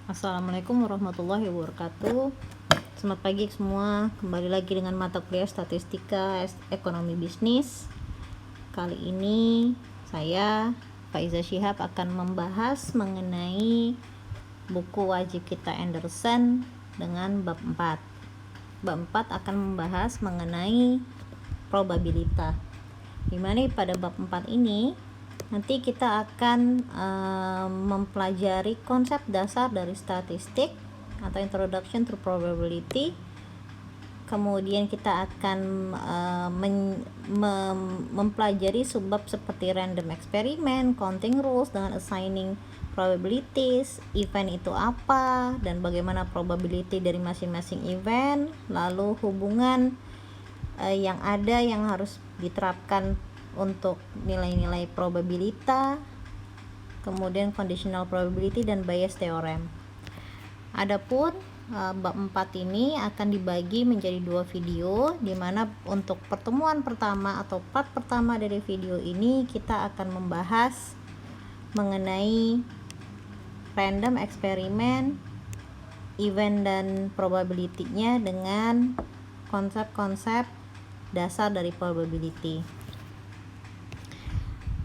Assalamualaikum warahmatullahi wabarakatuh. Selamat pagi semua. Kembali lagi dengan mata kuliah Statistika Ekonomi Bisnis. Kali ini saya Faiza Shihab akan membahas mengenai buku wajib kita Anderson dengan bab 4. Bab 4 akan membahas mengenai probabilitas. Dimana pada bab 4 ini nanti kita akan mempelajari konsep dasar dari statistik atau Introduction to Probability. Kemudian kita akan mempelajari subbab seperti random experiment, counting rules dengan assigning probabilities, event itu apa, dan bagaimana probability dari masing-masing event, lalu hubungan yang ada yang harus diterapkan untuk nilai-nilai probabilitas, kemudian conditional probability dan Bayes theorem. Adapun bab 4 ini akan dibagi menjadi 2 video, di mana untuk pertemuan pertama atau part pertama dari video ini kita akan membahas mengenai random eksperimen, event dan probability-nya dengan konsep-konsep dasar dari probability.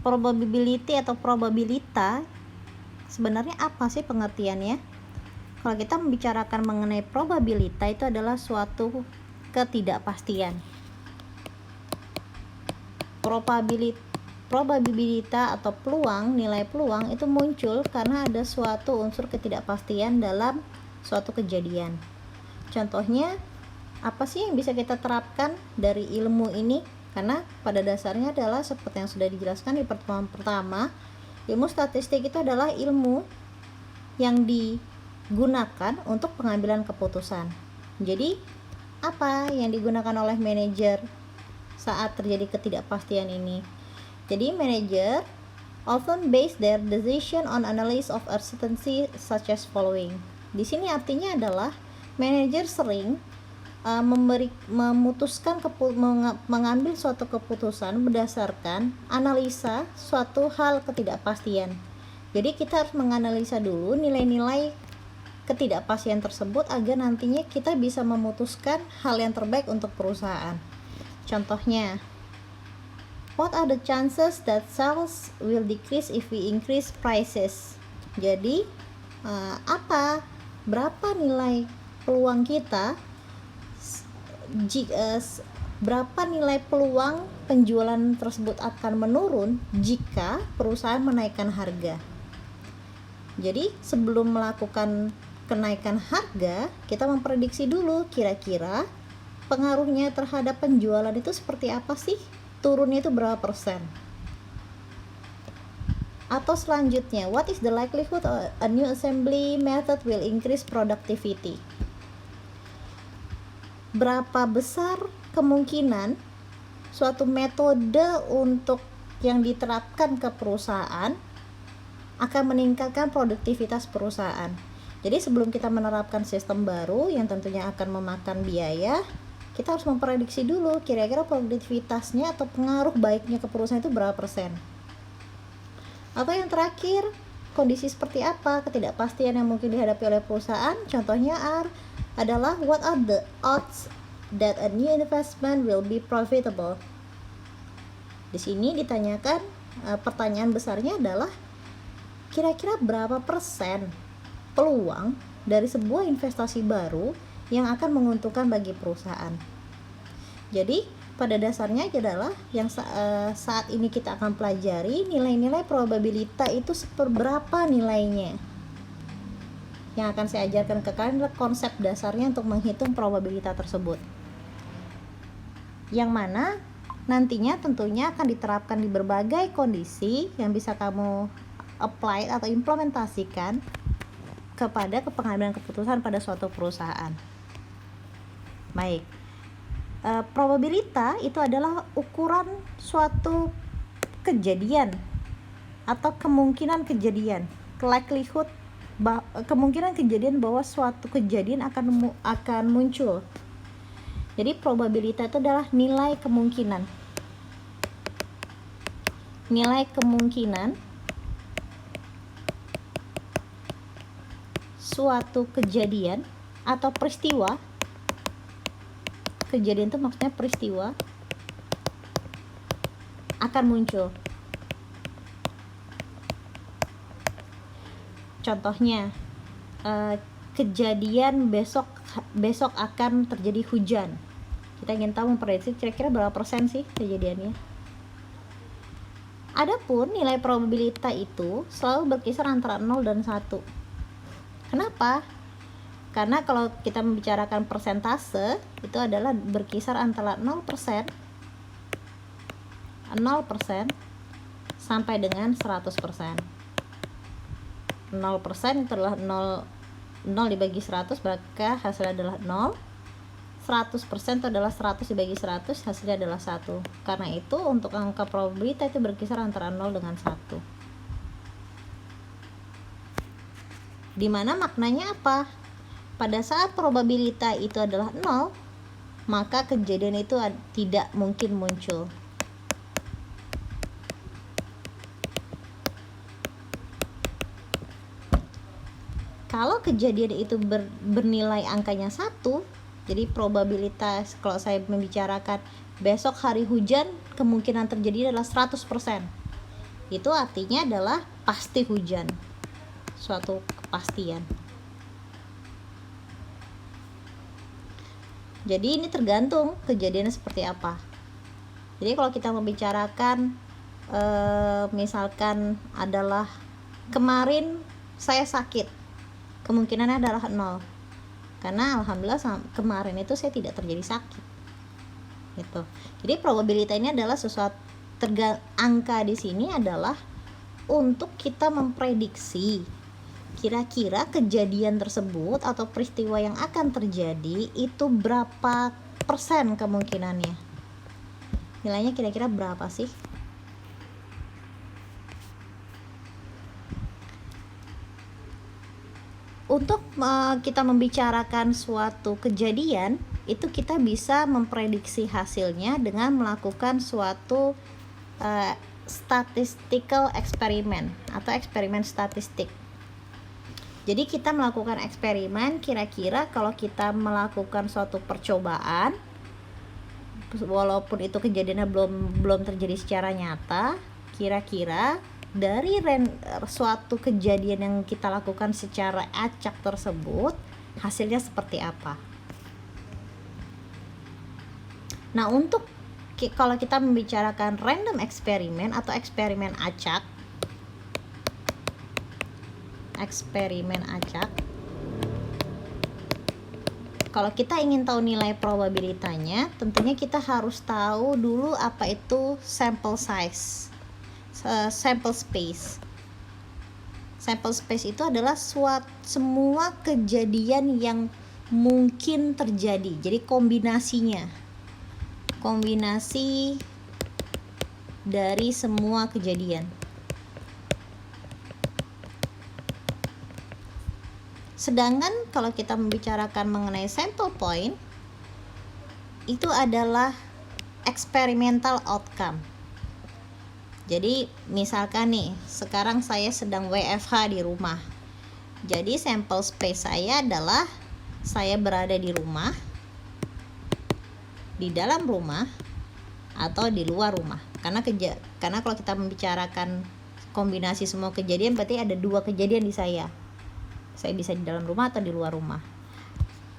Probability atau probabilitas sebenarnya apa sih pengertiannya? Kalau kita membicarakan mengenai probabilitas, itu adalah suatu ketidakpastian. Probabilitas atau peluang, nilai peluang itu muncul karena ada suatu unsur ketidakpastian dalam suatu kejadian. Contohnya, apa sih yang bisa kita terapkan dari ilmu ini? Karena pada dasarnya adalah seperti yang sudah dijelaskan di pertemuan pertama, ilmu statistik itu adalah ilmu yang digunakan untuk pengambilan keputusan. Jadi, apa yang digunakan oleh manajer saat terjadi ketidakpastian ini? Jadi, manajer often base their decision on analysis of uncertainty such as following. Di sini artinya adalah manajer sering mengambil suatu keputusan berdasarkan analisa suatu hal ketidakpastian. Jadi kita harus menganalisa dulu nilai-nilai ketidakpastian tersebut agar nantinya kita bisa memutuskan hal yang terbaik untuk perusahaan. Contohnya, what are the chances that sales will decrease if we increase prices? Jadi berapa nilai peluang kita, berapa nilai peluang penjualan tersebut akan menurun jika perusahaan menaikkan harga. Jadi sebelum melakukan kenaikan harga, kita memprediksi dulu kira-kira pengaruhnya terhadap penjualan itu seperti apa sih, turunnya itu berapa persen. Atau selanjutnya, what is the likelihood a new assembly method will increase productivity? Berapa besar kemungkinan suatu metode untuk yang diterapkan ke perusahaan akan meningkatkan produktivitas perusahaan. Jadi sebelum kita menerapkan sistem baru yang tentunya akan memakan biaya, kita harus memprediksi dulu kira-kira produktivitasnya atau pengaruh baiknya ke perusahaan itu berapa persen. Atau yang terakhir, kondisi seperti apa, ketidakpastian yang mungkin dihadapi oleh perusahaan. Contohnya adalah what are the odds that a new investment will be profitable. Di sini ditanyakan, pertanyaan besarnya adalah kira-kira berapa persen peluang dari sebuah investasi baru yang akan menguntungkan bagi perusahaan. Jadi pada dasarnya adalah yang saat ini kita akan pelajari nilai-nilai probabilitas itu seberapa nilainya. Yang akan saya ajarkan ke kalian adalah konsep dasarnya untuk menghitung probabilitas tersebut, yang mana nantinya tentunya akan diterapkan di berbagai kondisi yang bisa kamu apply atau implementasikan kepada pengambilan keputusan pada suatu perusahaan. Baik, probabilitas itu adalah ukuran suatu kejadian atau kemungkinan kejadian, likelihood, kemungkinan kejadian bahwa suatu kejadian akan muncul. Jadi probabilitas itu adalah nilai kemungkinan suatu kejadian atau peristiwa, kejadian itu maksudnya peristiwa, akan muncul. Contohnya, kejadian besok akan terjadi hujan. Kita ingin tahu memprediksi kira-kira berapa persen sih kejadiannya. Adapun nilai probabilitas itu selalu berkisar antara 0 dan 1. Kenapa? Karena kalau kita membicarakan persentase, itu adalah berkisar antara 0% sampai dengan 100%. 0% itu adalah 0 dibagi 100, maka hasilnya adalah 0. 100% itu adalah 100 dibagi 100, hasilnya adalah 1. Karena itu untuk angka probabilitas itu berkisar antara 0 dengan 1. Dimana maknanya apa? Pada saat probabilitas itu adalah 0, maka kejadian itu tidak mungkin muncul. Kalau kejadian itu bernilai angkanya 1, jadi probabilitas, kalau saya membicarakan besok hari hujan, kemungkinan terjadi adalah 100%. Itu artinya adalah pasti hujan, suatu kepastian. Jadi ini tergantung kejadiannya seperti apa. Jadi kalau kita membicarakan misalkan adalah kemarin saya sakit, kemungkinannya adalah 0. Karena alhamdulillah kemarin itu saya tidak terjadi sakit. Gitu. Jadi probabilitas ini adalah sesuatu, angka di sini adalah untuk kita memprediksi kira-kira kejadian tersebut atau peristiwa yang akan terjadi itu berapa persen kemungkinannya. Nilainya kira-kira berapa sih? Untuk kita membicarakan suatu kejadian, itu kita bisa memprediksi hasilnya dengan melakukan suatu statistical experiment atau eksperimen statistik. Jadi kita melakukan eksperimen, kira-kira kalau kita melakukan suatu percobaan, walaupun itu kejadiannya belum terjadi secara nyata, kira-kira dari suatu kejadian yang kita lakukan secara acak tersebut, hasilnya seperti apa. Nah, untuk kalau kita membicarakan random eksperimen atau eksperimen acak, kalau kita ingin tahu nilai probabilitasnya, tentunya kita harus tahu dulu apa itu sample size. Sample space. Sample space itu adalah semua kejadian yang mungkin terjadi. Jadi kombinasi dari semua kejadian. Sedangkan kalau kita membicarakan mengenai sample point, itu adalah experimental outcome. Jadi misalkan nih, sekarang saya sedang WFH di rumah. Jadi sample space saya adalah saya berada di rumah, di dalam rumah, atau di luar rumah. Karena kalau kita membicarakan kombinasi semua kejadian, berarti ada 2 kejadian di saya. Saya bisa di dalam rumah atau di luar rumah.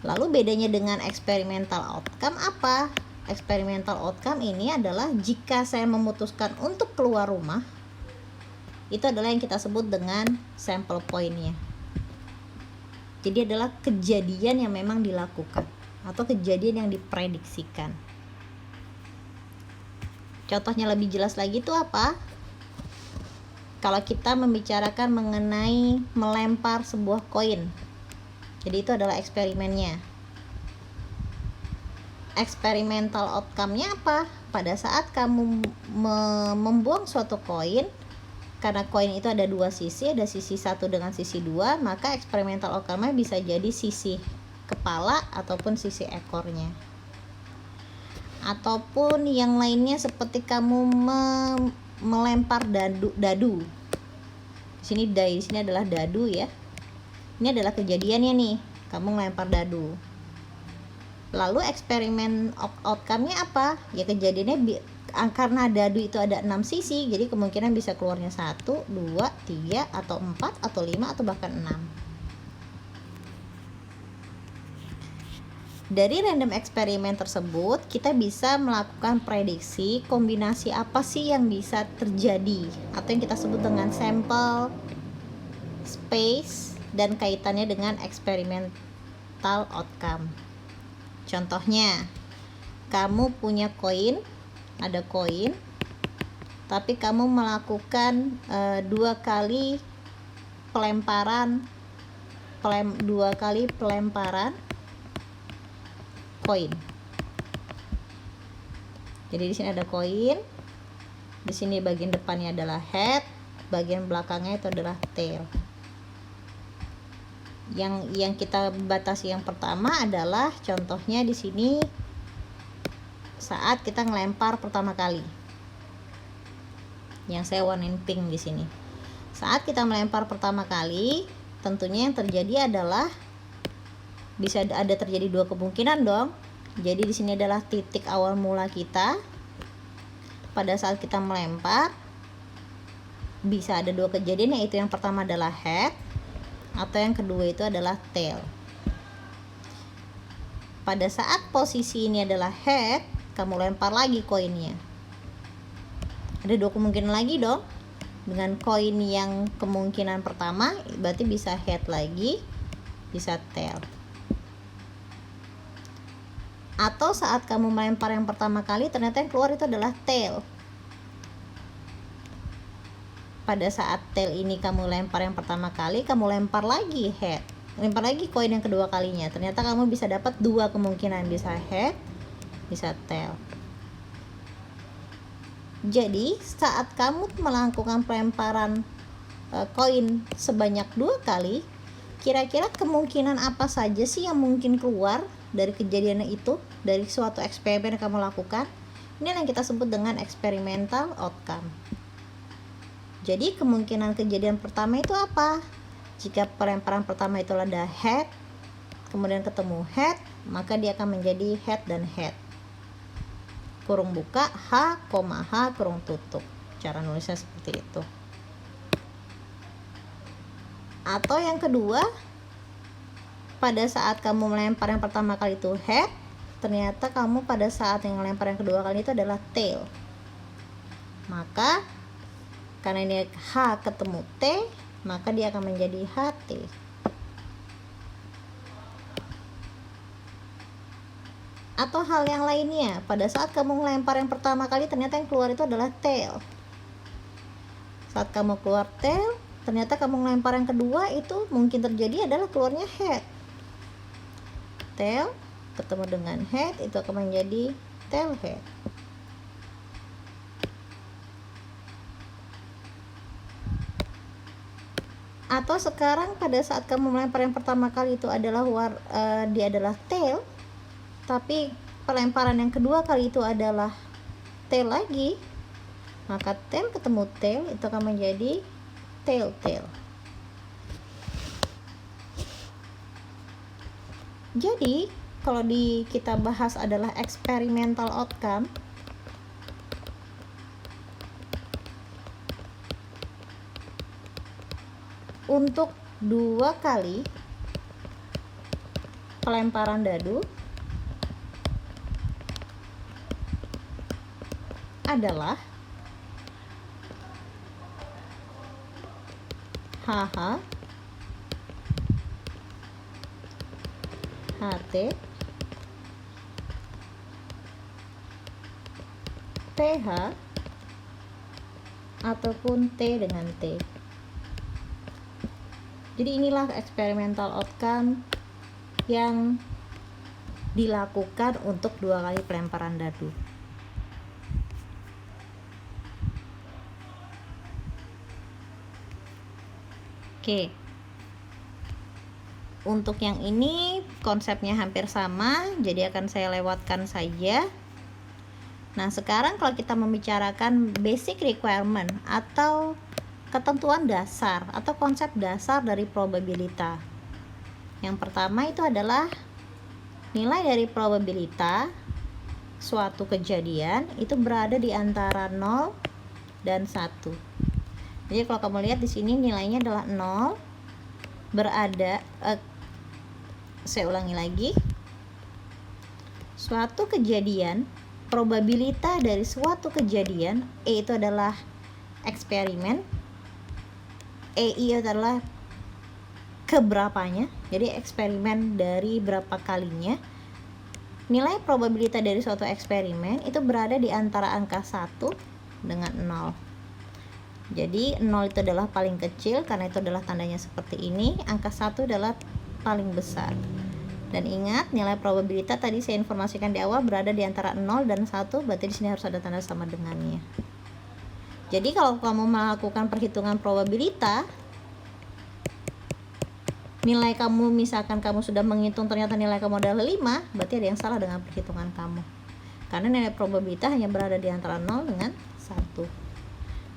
Lalu bedanya dengan experimental outcome apa? Experimental outcome ini adalah jika saya memutuskan untuk keluar rumah, itu adalah yang kita sebut dengan sample point-nya. Jadi adalah kejadian yang memang dilakukan atau kejadian yang diprediksikan. Contohnya lebih jelas lagi itu apa? Kalau kita membicarakan mengenai melempar sebuah koin, jadi itu adalah eksperimennya. Experimental outcome-nya apa? Pada saat kamu membuang suatu koin, karena koin itu ada 2 sisi, ada sisi 1 dengan sisi 2, maka experimental outcome-nya bisa jadi sisi kepala ataupun sisi ekornya. Ataupun yang lainnya seperti kamu melempar dadu. Di sini adalah dadu ya. Ini adalah kejadiannya nih, kamu ngelempar dadu. Lalu eksperimen outcome-nya apa? Ya kejadiannya karena dadu itu ada 6 sisi, jadi kemungkinan bisa keluarnya 1, 2, 3, atau 4, atau 5, atau bahkan 6. Dari random eksperimen tersebut, kita bisa melakukan prediksi kombinasi apa sih yang bisa terjadi, atau yang kita sebut dengan sample space, dan kaitannya dengan experimental outcome. Contohnya, kamu punya koin, ada koin, tapi kamu melakukan 2 kali pelemparan koin. Jadi di sini ada koin, di sini bagian depannya adalah head, bagian belakangnya itu adalah tail. Yang kita batasi yang pertama adalah contohnya di sini saat kita ngelempar pertama kali. Yang saya warnain pink di sini. Saat kita melempar pertama kali, tentunya yang terjadi adalah bisa ada terjadi 2 kemungkinan dong. Jadi di sini adalah titik awal mula kita. Pada saat kita melempar bisa ada 2 kejadian, yaitu yang pertama adalah head, atau yang kedua itu adalah tail. Pada saat posisi ini adalah head, kamu lempar lagi koinnya. Ada 2 kemungkinan lagi dong. Dengan koin yang kemungkinan pertama berarti bisa head lagi, bisa tail. Atau saat kamu melempar yang pertama kali, ternyata yang keluar itu adalah tail. Pada saat tail ini kamu lempar yang pertama kali, kamu lempar lagi head, lempar lagi koin yang kedua kalinya, ternyata kamu bisa dapat 2 kemungkinan, bisa head, bisa tail. Jadi saat kamu melakukan pelemparan koin sebanyak 2 kali, kira-kira kemungkinan apa saja sih yang mungkin keluar dari kejadian itu, dari suatu eksperimen yang kamu lakukan? Ini yang kita sebut dengan experimental outcome. Jadi kemungkinan kejadian pertama itu apa? Jika pelemparan pertama itu ada head, kemudian ketemu head, maka dia akan menjadi head dan head. Kurung buka, H, kurung tutup. Cara nulisnya seperti itu. Atau yang kedua, pada saat kamu melempar yang pertama kali itu head, ternyata kamu pada saat yang melempar yang kedua kali itu adalah tail. Maka karena ini H ketemu T, maka dia akan menjadi HT. Atau hal yang lainnya, pada saat kamu melempar yang pertama kali, ternyata yang keluar itu adalah tail. Saat kamu keluar tail, ternyata kamu melempar yang kedua, itu mungkin terjadi adalah keluarnya head. Tail ketemu dengan head, itu akan menjadi tail head. Atau sekarang pada saat kamu melempar yang pertama kali itu adalah dia adalah tail, tapi pelemparan yang kedua kali itu adalah tail lagi, maka tail ketemu tail itu akan menjadi tail. Jadi kalau kita bahas adalah experimental outcome, untuk 2 kali pelemparan dadu adalah HH, HT, TH, ataupun T dengan T. Jadi inilah experimental outcome yang dilakukan untuk 2 kali pelemparan dadu. Oke. Untuk yang ini konsepnya hampir sama, jadi akan saya lewatkan saja. Nah, sekarang kalau kita membicarakan basic requirement atau ketentuan dasar atau konsep dasar dari probabilitas. Yang pertama itu adalah nilai dari probabilitas suatu kejadian itu berada di antara 0 dan 1. Jadi kalau kamu lihat di sini nilainya adalah 0, berada saya ulangi lagi. Suatu kejadian, probabilitas dari suatu kejadian, E itu adalah eksperimen, EI adalah keberapanya, jadi eksperimen dari berapa kalinya. Nilai probabilitas dari suatu eksperimen itu berada di antara angka 1 dengan 0. Jadi 0 itu adalah paling kecil karena itu adalah tandanya seperti ini, angka 1 adalah paling besar. Dan ingat, nilai probabilitas tadi saya informasikan di awal berada di antara 0 dan 1, berarti di sini harus ada tanda sama dengannya. Jadi kalau kamu melakukan perhitungan probabilitas, nilai kamu misalkan kamu sudah menghitung ternyata nilai kamu adalah 5, berarti ada yang salah dengan perhitungan kamu. Karena nilai probabilitas hanya berada di antara 0 dengan 1.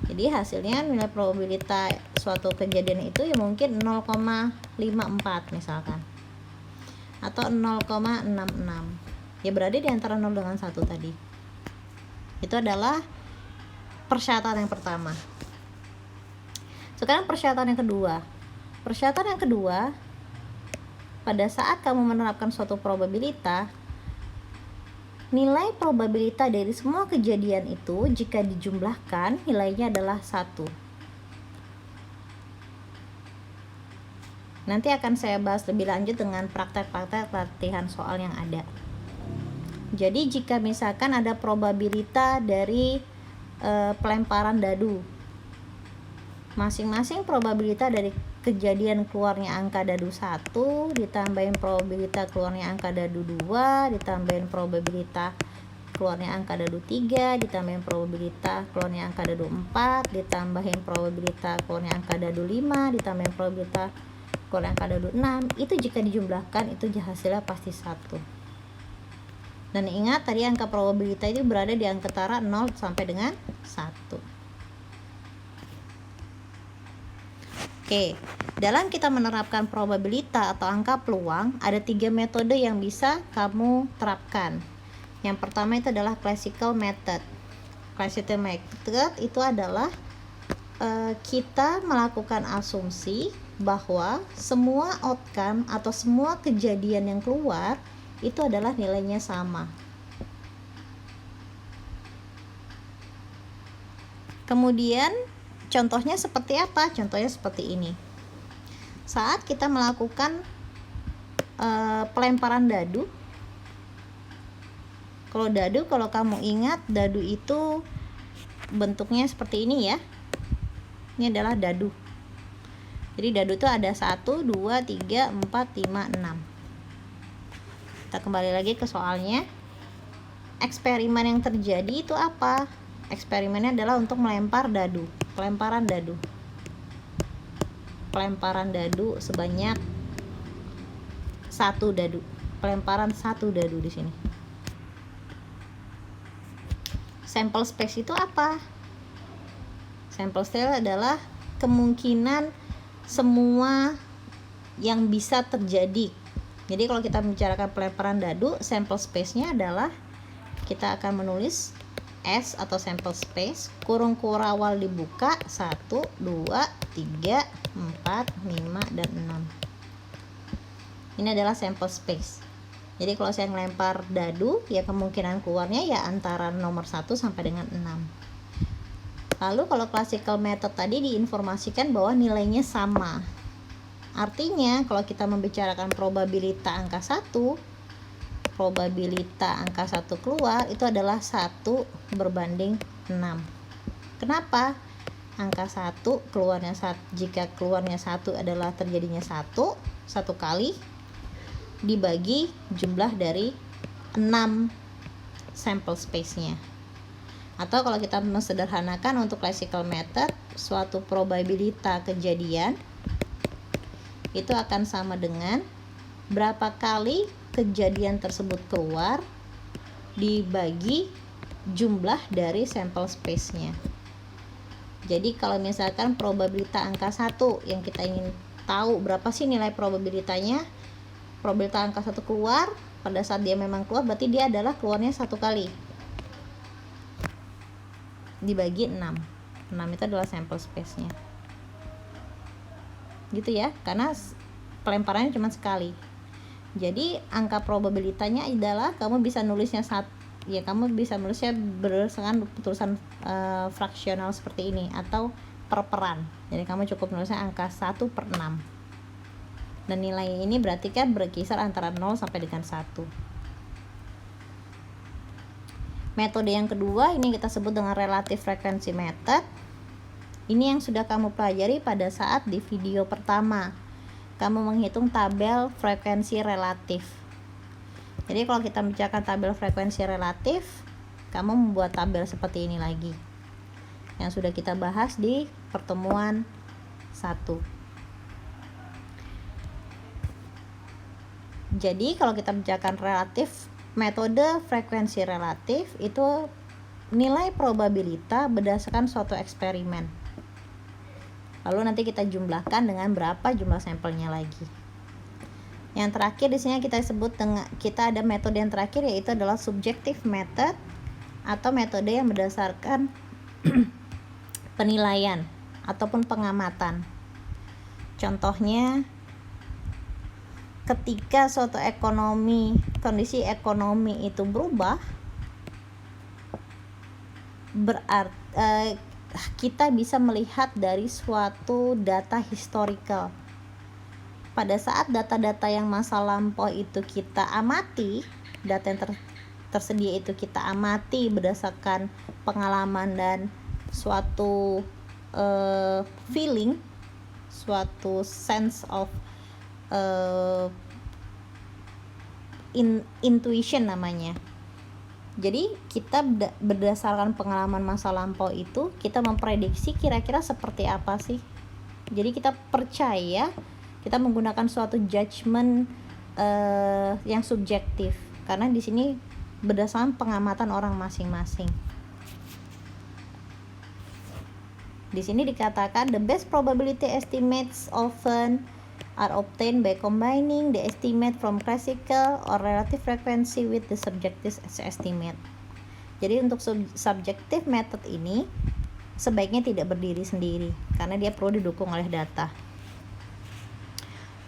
Jadi hasilnya nilai probabilitas suatu kejadian itu ya mungkin 0,54 misalkan. Atau 0,66. Ya berada di antara 0 dengan 1 tadi. Itu adalah persyaratan yang pertama. Sekarang persyaratan yang kedua. Persyaratan yang kedua, pada saat kamu menerapkan suatu probabilitas, nilai probabilitas dari semua kejadian itu jika dijumlahkan nilainya adalah 1. Nanti akan saya bahas lebih lanjut dengan praktek-praktek latihan soal yang ada. Jadi jika misalkan ada probabilitas dari pelemparan dadu, masing-masing probabilitas dari kejadian keluarnya angka dadu 1 ditambahin probabilitas keluarnya angka dadu 2 ditambahin probabilitas keluarnya angka dadu 3 ditambahin probabilitas keluarnya angka dadu 4 ditambahin probabilitas keluarnya angka dadu 5 ditambahin probabilitas keluarnya angka dadu 6, itu jika dijumlahkan itu hasilnya pasti 1. Dan ingat tadi angka probabilitas itu berada di antara 0 sampai dengan 1. Oke, dalam kita menerapkan probabilitas atau angka peluang, ada 3 metode yang bisa kamu terapkan. Yang pertama itu adalah classical method. Classical method itu adalah kita melakukan asumsi bahwa semua outcome atau semua kejadian yang keluar itu adalah nilainya sama. Kemudian contohnya seperti apa? Contohnya seperti ini. Saat kita melakukan pelemparan dadu, kalau kamu ingat dadu itu bentuknya seperti ini ya. Ini adalah dadu. Jadi dadu itu ada 1, 2, 3, 4, 5, 6. Kita kembali lagi ke soalnya. Eksperimen yang terjadi itu apa? Eksperimennya adalah untuk melempar dadu, pelemparan dadu. Pelemparan dadu sebanyak 1 dadu. Pelemparan 1 dadu di sini. Sample space itu apa? Sample space adalah kemungkinan semua yang bisa terjadi. Jadi kalau kita membicarakan pelemparan dadu, sample space-nya adalah kita akan menulis S atau sample space, kurung kurawal dibuka 1, 2, 3, 4, 5, dan 6. Ini adalah sample space. Jadi kalau saya ngelempar dadu, ya kemungkinan keluarnya ya antara nomor 1 sampai dengan 6. Lalu kalau classical method tadi diinformasikan bahwa nilainya sama. Artinya kalau kita membicarakan probabilitas angka 1, probabilitas angka 1 keluar itu adalah 1 berbanding 6. Kenapa? Angka 1 keluarnya 1, jika keluarnya 1 adalah terjadinya 1 kali dibagi jumlah dari 6 sample space-nya. Atau kalau kita mensederhanakan untuk classical method, suatu probabilitas kejadian itu akan sama dengan berapa kali kejadian tersebut keluar dibagi jumlah dari sampel space-nya. Jadi kalau misalkan probabilitas angka 1 yang kita ingin tahu berapa sih nilai probabilitasnya, probabilitas angka 1 keluar, pada saat dia memang keluar berarti dia adalah keluarnya 1 kali dibagi 6 itu adalah sample space-nya gitu ya, karena pelemparannya cuma sekali. Jadi angka probabilitanya adalah kamu bisa nulisnya kamu bisa nulisnya berdasarkan tulisan fraksional seperti ini atau per-peran. Jadi kamu cukup nulisnya angka 1/6. Dan nilai ini berarti kan berkisar antara 0 sampai dengan 1. Metode yang kedua ini kita sebut dengan relative frequency method. Ini yang sudah kamu pelajari pada saat di video pertama. Kamu menghitung tabel frekuensi relatif. Jadi kalau kita bicarakan tabel frekuensi relatif, kamu membuat tabel seperti ini lagi. Yang sudah kita bahas di pertemuan 1. Jadi kalau kita bicarakan metode frekuensi relatif itu nilai probabilitas berdasarkan suatu eksperimen. Lalu nanti kita jumlahkan dengan berapa jumlah sampelnya lagi. Yang terakhir di sini kita sebut dengan kita ada metode yang terakhir yaitu adalah subjective method atau metode yang berdasarkan penilaian ataupun pengamatan. Contohnya ketika suatu kondisi ekonomi itu berubah, berarti kita bisa melihat dari suatu data historical. Pada saat data-data yang masa lampau itu kita amati, data yang tersedia itu kita amati berdasarkan pengalaman dan suatu feeling, suatu sense of intuition namanya. Jadi kita berdasarkan pengalaman masa lampau itu kita memprediksi kira-kira seperti apa sih. Jadi kita percaya, kita menggunakan suatu judgement yang subjektif karena di sini berdasarkan pengamatan orang masing-masing. Di sini dikatakan the best probability estimates often are obtained by combining the estimate from classical or relative frequency with the subjective estimate. Jadi untuk subjective method ini sebaiknya tidak berdiri sendiri karena dia perlu didukung oleh data.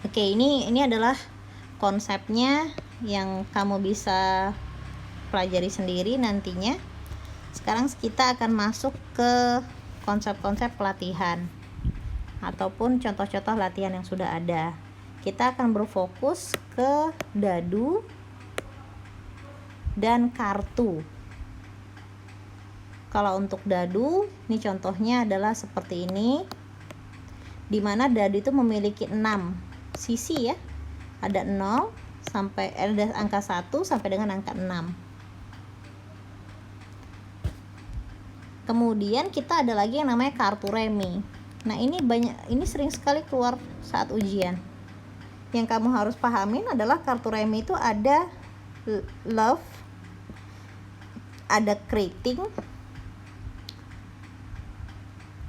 Oke, ini adalah konsepnya yang kamu bisa pelajari sendiri nantinya. Sekarang kita akan masuk ke konsep-konsep pelatihan ataupun contoh-contoh latihan yang sudah ada. Kita akan berfokus ke dadu dan kartu. Kalau untuk dadu, ini contohnya adalah seperti ini, di mana dadu itu memiliki 6 sisi ya. Ada 0 sampai ada angka 1 sampai dengan angka 6. Kemudian kita ada lagi yang namanya kartu remi. Nah, ini sering sekali keluar saat ujian. Yang kamu harus pahamin adalah kartu remi itu ada love, ada keriting,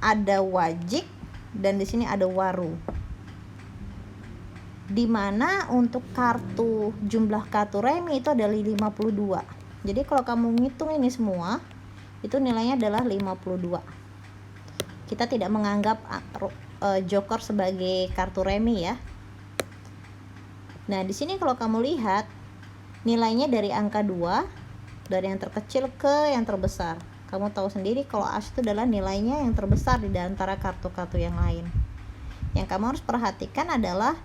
ada wajik, dan di sini ada waru. Dimana untuk jumlah kartu remi itu adalah 52. Jadi kalau kamu ngitung ini semua, itu nilainya adalah 52. Kita tidak menganggap joker sebagai kartu remi ya. Nah, di sini kalau kamu lihat nilainya dari angka 2, dari yang terkecil ke yang terbesar. Kamu tahu sendiri kalau as itu adalah nilainya yang terbesar di antara kartu-kartu yang lain. Yang kamu harus perhatikan adalah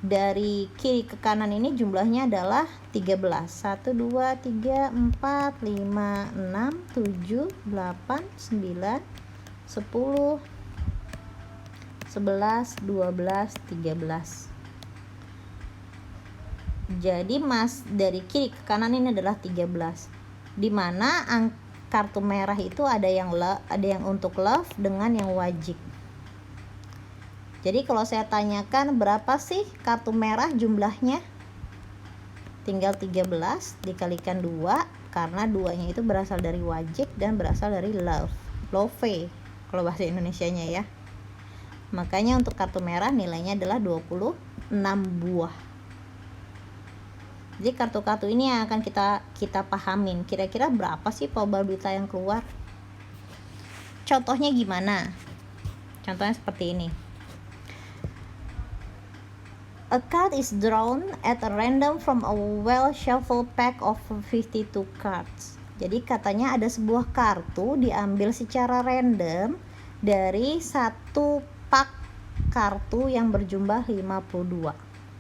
dari kiri ke kanan ini jumlahnya adalah 13. 1, 2, 3, 4, 5, 6, 7, 8, 9, 10, 11, 12, 13. Jadi dari kiri ke kanan ini adalah 13. Dimana kartu merah itu ada yang untuk love dengan yang wajib. Jadi kalau saya tanyakan berapa sih kartu merah jumlahnya? Tinggal 13 dikalikan 2 karena 2-nya itu berasal dari wajib dan berasal dari love kalau bahasa Indonesianya ya. Makanya untuk kartu merah nilainya adalah 26 buah. Jadi kartu-kartu ini yang akan kita pahamin. Kira-kira berapa sih probabilitas yang keluar? Contohnya gimana? Contohnya seperti ini. A card is drawn at a random from a well-shuffled pack of 52 cards. Jadi katanya ada sebuah kartu diambil secara random dari satu pak kartu yang berjumlah 52.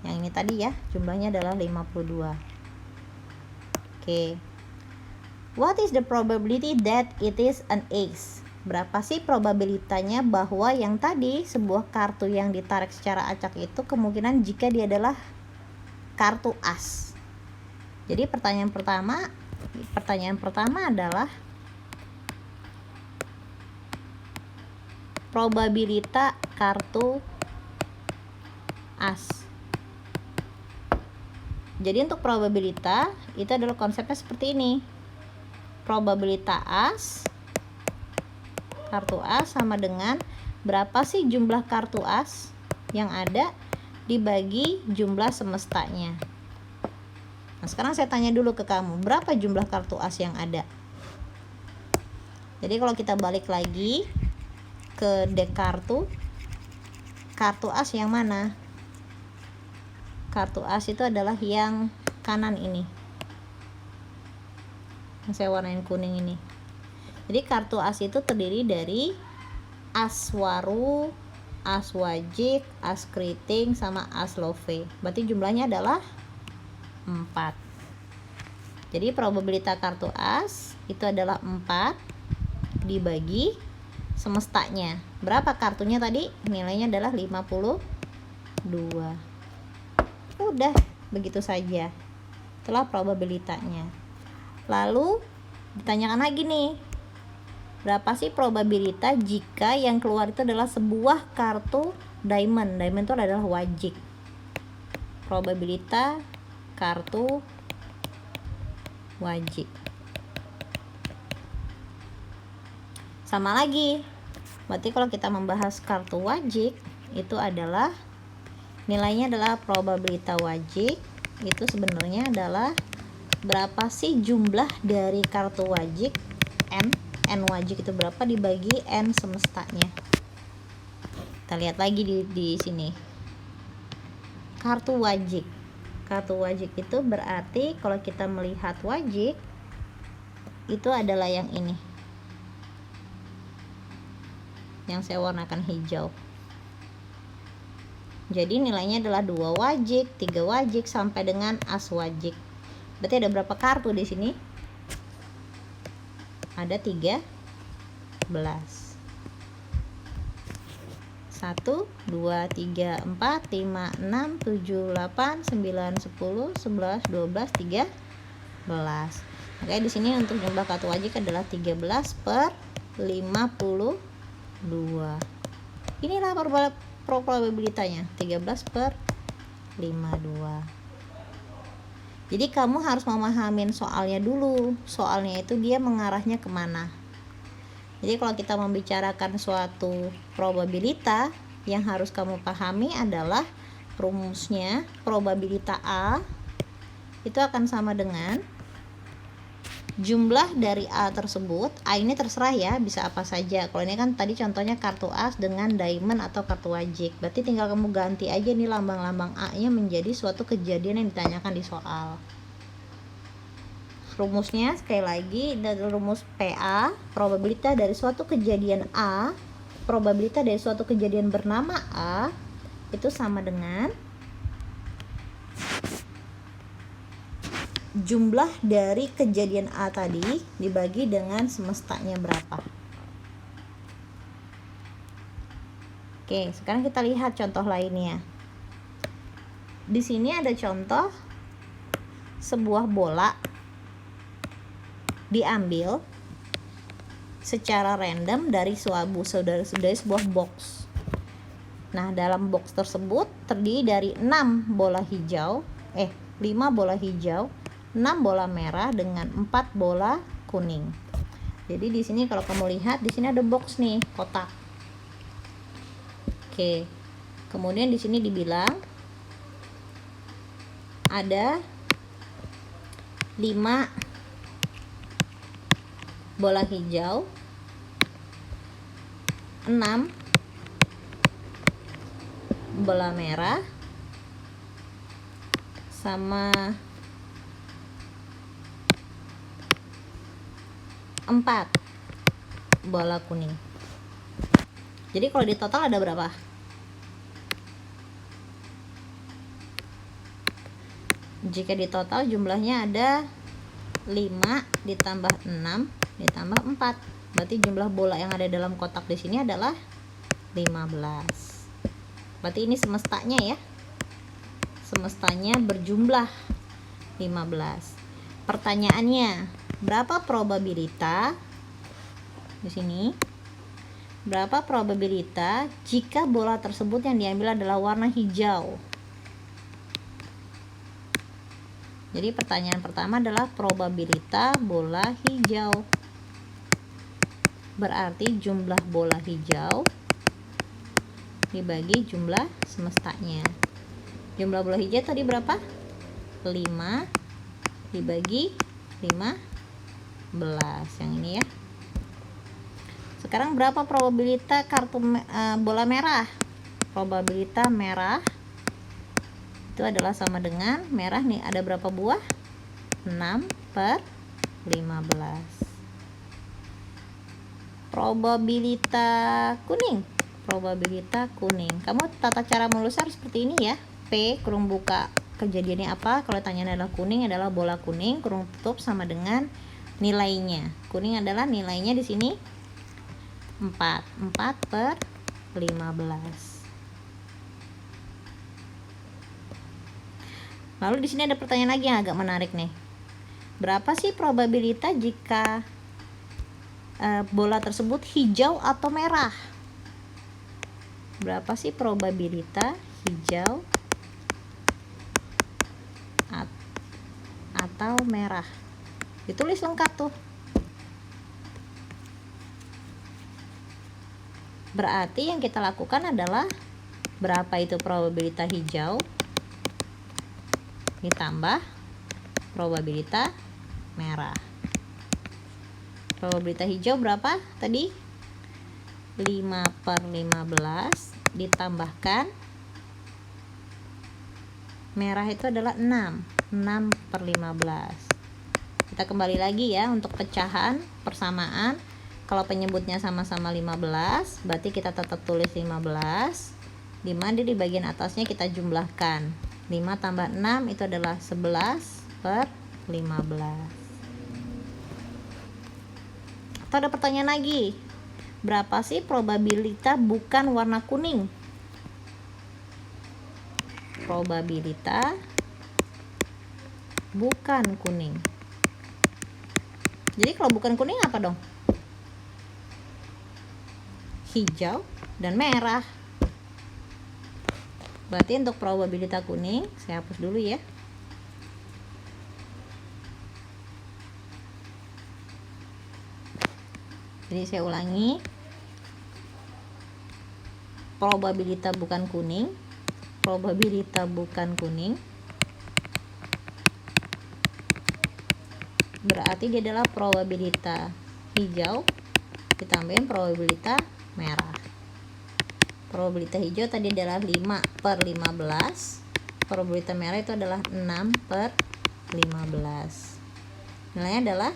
Yang ini tadi ya, jumlahnya adalah 52. Oke. What is the probability that it is an ace? Berapa sih probabilitanya bahwa yang tadi sebuah kartu yang ditarik secara acak itu kemungkinan jika dia adalah kartu as. Jadi pertanyaan pertama adalah probabilitas kartu as. Jadi untuk probabilitas itu adalah konsepnya seperti ini. Probabilitas as, kartu as sama dengan berapa sih jumlah kartu as yang ada dibagi jumlah semestanya. Nah, sekarang saya tanya dulu ke kamu, berapa jumlah kartu as yang ada? Jadi kalau kita balik lagi ke deck kartu as yang mana? Kartu as itu adalah yang kanan ini, yang saya warnain kuning ini. Jadi kartu as itu terdiri dari as waru, as wajik, as keriting, sama as love. Berarti jumlahnya adalah 4. Jadi probabilitas kartu as itu adalah 4 dibagi semestanya. Berapa kartunya tadi? Nilainya adalah 52. Udah, begitu saja. Itulah probabilitasnya. Lalu ditanyakan lagi nih, berapa sih probabilitas jika yang keluar itu adalah sebuah kartu diamond? Diamond itu adalah wajik. Probabilitas kartu wajik. Sama lagi. Berarti kalau kita membahas kartu wajik, itu adalah nilainya adalah probabilitas wajik itu sebenarnya adalah berapa sih jumlah dari kartu wajik n wajik itu berapa dibagi n semestanya. Kita lihat lagi di sini. Kartu wajik itu berarti kalau kita melihat wajik itu adalah yang ini, yang saya warnakan hijau. Jadi nilainya adalah 2 wajik, 3 wajik sampai dengan as wajik. Berarti ada berapa kartu di sini? Ada 13. 1, 2, 3, 4, 5, 6, 7, 8, 9, 10, 11, 12, 13. Oke, di sini untuk jumlah kartu wajik adalah 13/52. Inilah probabilitasnya 13/52. Jadi kamu harus memahamin soalnya dulu. Soalnya itu dia mengarahnya kemana. Jadi kalau kita membicarakan suatu probabilitas, yang harus kamu pahami adalah rumusnya probabilitas A itu akan sama dengan jumlah dari A tersebut. A ini terserah ya, bisa apa saja. Kalau ini kan tadi contohnya kartu as dengan diamond atau kartu wajik. Berarti tinggal kamu ganti aja nih lambang-lambang A nya menjadi suatu kejadian yang ditanyakan di soal. Rumusnya sekali lagi dari rumus PA, probabilitas dari suatu kejadian A, probabilitas dari suatu kejadian bernama A itu sama dengan jumlah dari kejadian A tadi dibagi dengan semestanya berapa. Oke, sekarang kita lihat contoh lainnya. Di sini ada contoh sebuah bola diambil secara random dari sebuah box. Nah, dalam box tersebut terdiri dari 5 bola hijau, 6 bola merah dengan 4 bola kuning. Jadi di sini kalau kamu lihat di sini ada box nih, kotak. Oke. Kemudian di sini dibilang ada 5 bola hijau, 6 bola merah, sama 4 bola kuning. Jadi kalau di total ada berapa? Jika di total jumlahnya ada 5 ditambah 6 ditambah 4. Berarti jumlah bola yang ada dalam kotak di sini adalah 15. Berarti ini semestanya ya. Semestanya berjumlah 15. Pertanyaannya, berapa probabilitas di sini? Berapa probabilitas jika bola tersebut yang diambil adalah warna hijau? Jadi pertanyaan pertama adalah probabilitas bola hijau. Berarti jumlah bola hijau dibagi jumlah semestanya. Jumlah bola hijau tadi berapa? 5 dibagi 15. Yang ini ya. Sekarang berapa probabilitas bola merah? Probabilitas merah itu adalah sama dengan merah nih, ada berapa buah? 6/15. Probabilitas kuning. Probabilitas kuning. Kamu tata cara menulisnya seperti ini ya. P kurung buka kejadiannya apa? Kalau tanya adalah kuning adalah bola kuning, kurung tutup sama dengan nilainya. Kuning adalah nilainya di sini 4/15. Lalu di sini ada pertanyaan lagi yang agak menarik nih. Berapa sih probabilitas jika bola tersebut hijau atau merah? Berapa sih probabilitas hijau atau merah? Ditulis lengkap tuh. Berarti yang kita lakukan adalah berapa itu probabilitas hijau ditambah probabilitas merah. Probabilitas hijau berapa tadi? 5/15 ditambahkan merah itu adalah 6/15. Kita kembali lagi ya untuk pecahan persamaan. Kalau penyebutnya sama-sama 15, berarti kita tetap tulis 15. 5 di bagian atasnya kita jumlahkan. 5 tambah 6 itu adalah 11/15. Atau ada pertanyaan lagi. Berapa sih probabilitas bukan warna kuning? Probabilitas bukan kuning. Jadi kalau bukan kuning apa dong? Hijau dan merah. Berarti untuk probabilitas kuning saya hapus dulu ya. Jadi saya ulangi. Probabilitas bukan kuning. Probabilitas bukan kuning. Berarti dia adalah probabilitas hijau ditambahin probabilitas merah. Probabilitas hijau tadi adalah 5/15. Probabilitas merah itu adalah 6/15. Nilainya adalah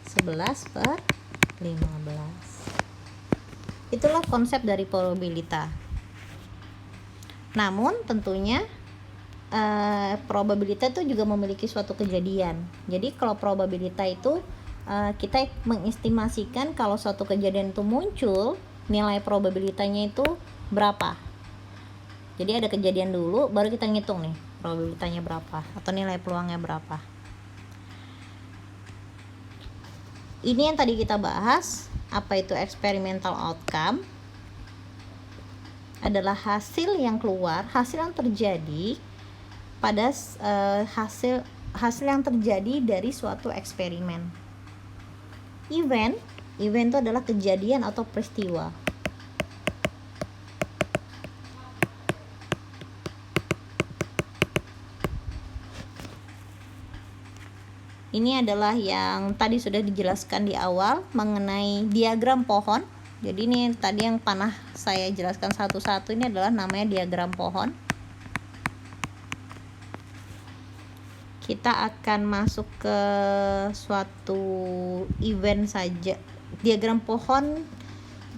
11/15. Itulah konsep dari probabilitas. Namun tentunya probabilitas itu juga memiliki suatu kejadian. Jadi kalau probabilitas itu kita mengestimasikan kalau suatu kejadian itu muncul, nilai probabilitasnya itu berapa. Jadi ada kejadian dulu baru kita ngitung nih probabilitasnya berapa atau nilai peluangnya berapa. Ini yang tadi kita bahas, apa itu experimental outcome? Adalah hasil yang keluar, hasil yang terjadi pada hasil yang terjadi dari suatu eksperimen. Event itu adalah kejadian atau peristiwa. Ini adalah yang tadi sudah dijelaskan di awal mengenai diagram pohon. Jadi ini tadi yang panah saya jelaskan satu-satu, ini adalah namanya diagram pohon. Kita akan masuk ke suatu event saja. Diagram pohon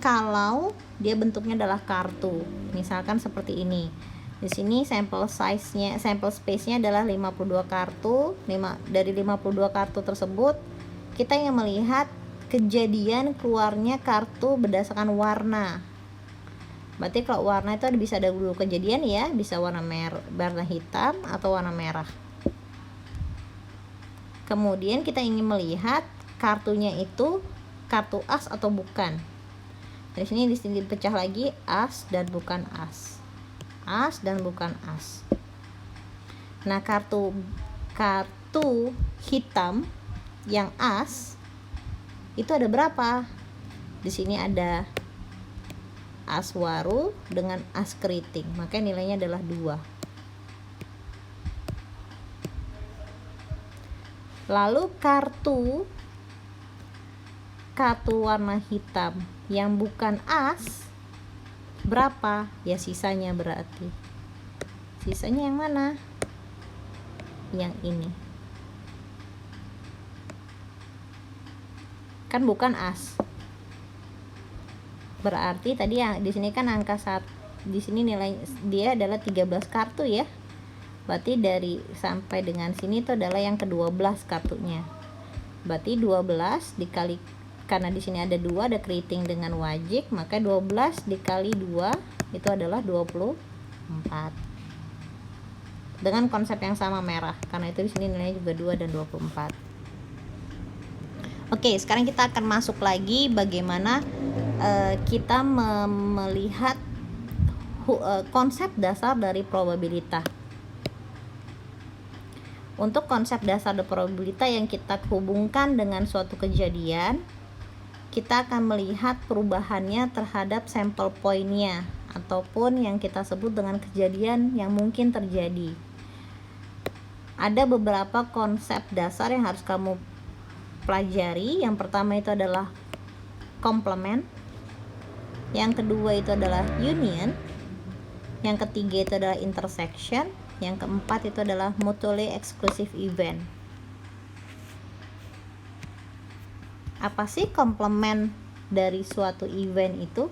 kalau dia bentuknya adalah kartu, misalkan seperti ini. Di sini sampel size-nya, sampel space-nya adalah 52 kartu. Dari 52 kartu tersebut, kita yang melihat kejadian keluarnya kartu berdasarkan warna. Berarti kalau warna itu bisa ada dua kejadian ya, bisa warna hitam atau warna merah. Kemudian kita ingin melihat kartunya itu kartu as atau bukan. Di sini dipecah lagi as dan bukan as. As dan bukan as. Nah, kartu hitam yang as itu ada berapa? Di sini ada as waru dengan as keriting, maka nilainya adalah 2. Lalu kartu warna hitam yang bukan as berapa? Ya sisanya berarti. Sisanya yang mana? Yang ini. Kan bukan as. Berarti tadi yang di sini kan angka 1, di sini nilai dia adalah 13 kartu ya. Berarti dari sampai dengan sini itu adalah yang ke-12 kartunya. Berarti 12 dikali, karena di sini ada 2, ada keriting dengan wajik, maka 12 dikali 2 itu adalah 24. Dengan konsep yang sama merah, karena itu di sini nilainya juga 2 dan 24. Oke, sekarang kita akan masuk lagi bagaimana kita melihat konsep dasar dari probabilitas. Untuk konsep dasar dari probabilitas yang kita hubungkan dengan suatu kejadian, kita akan melihat perubahannya terhadap sampel poinnya ataupun yang kita sebut dengan kejadian yang mungkin terjadi. Ada beberapa konsep dasar yang harus kamu pelajari. Yang pertama itu adalah complement, yang kedua itu adalah union, yang ketiga itu adalah intersection, yang keempat itu adalah mutually exclusive event. Apa sih komplement dari suatu event itu?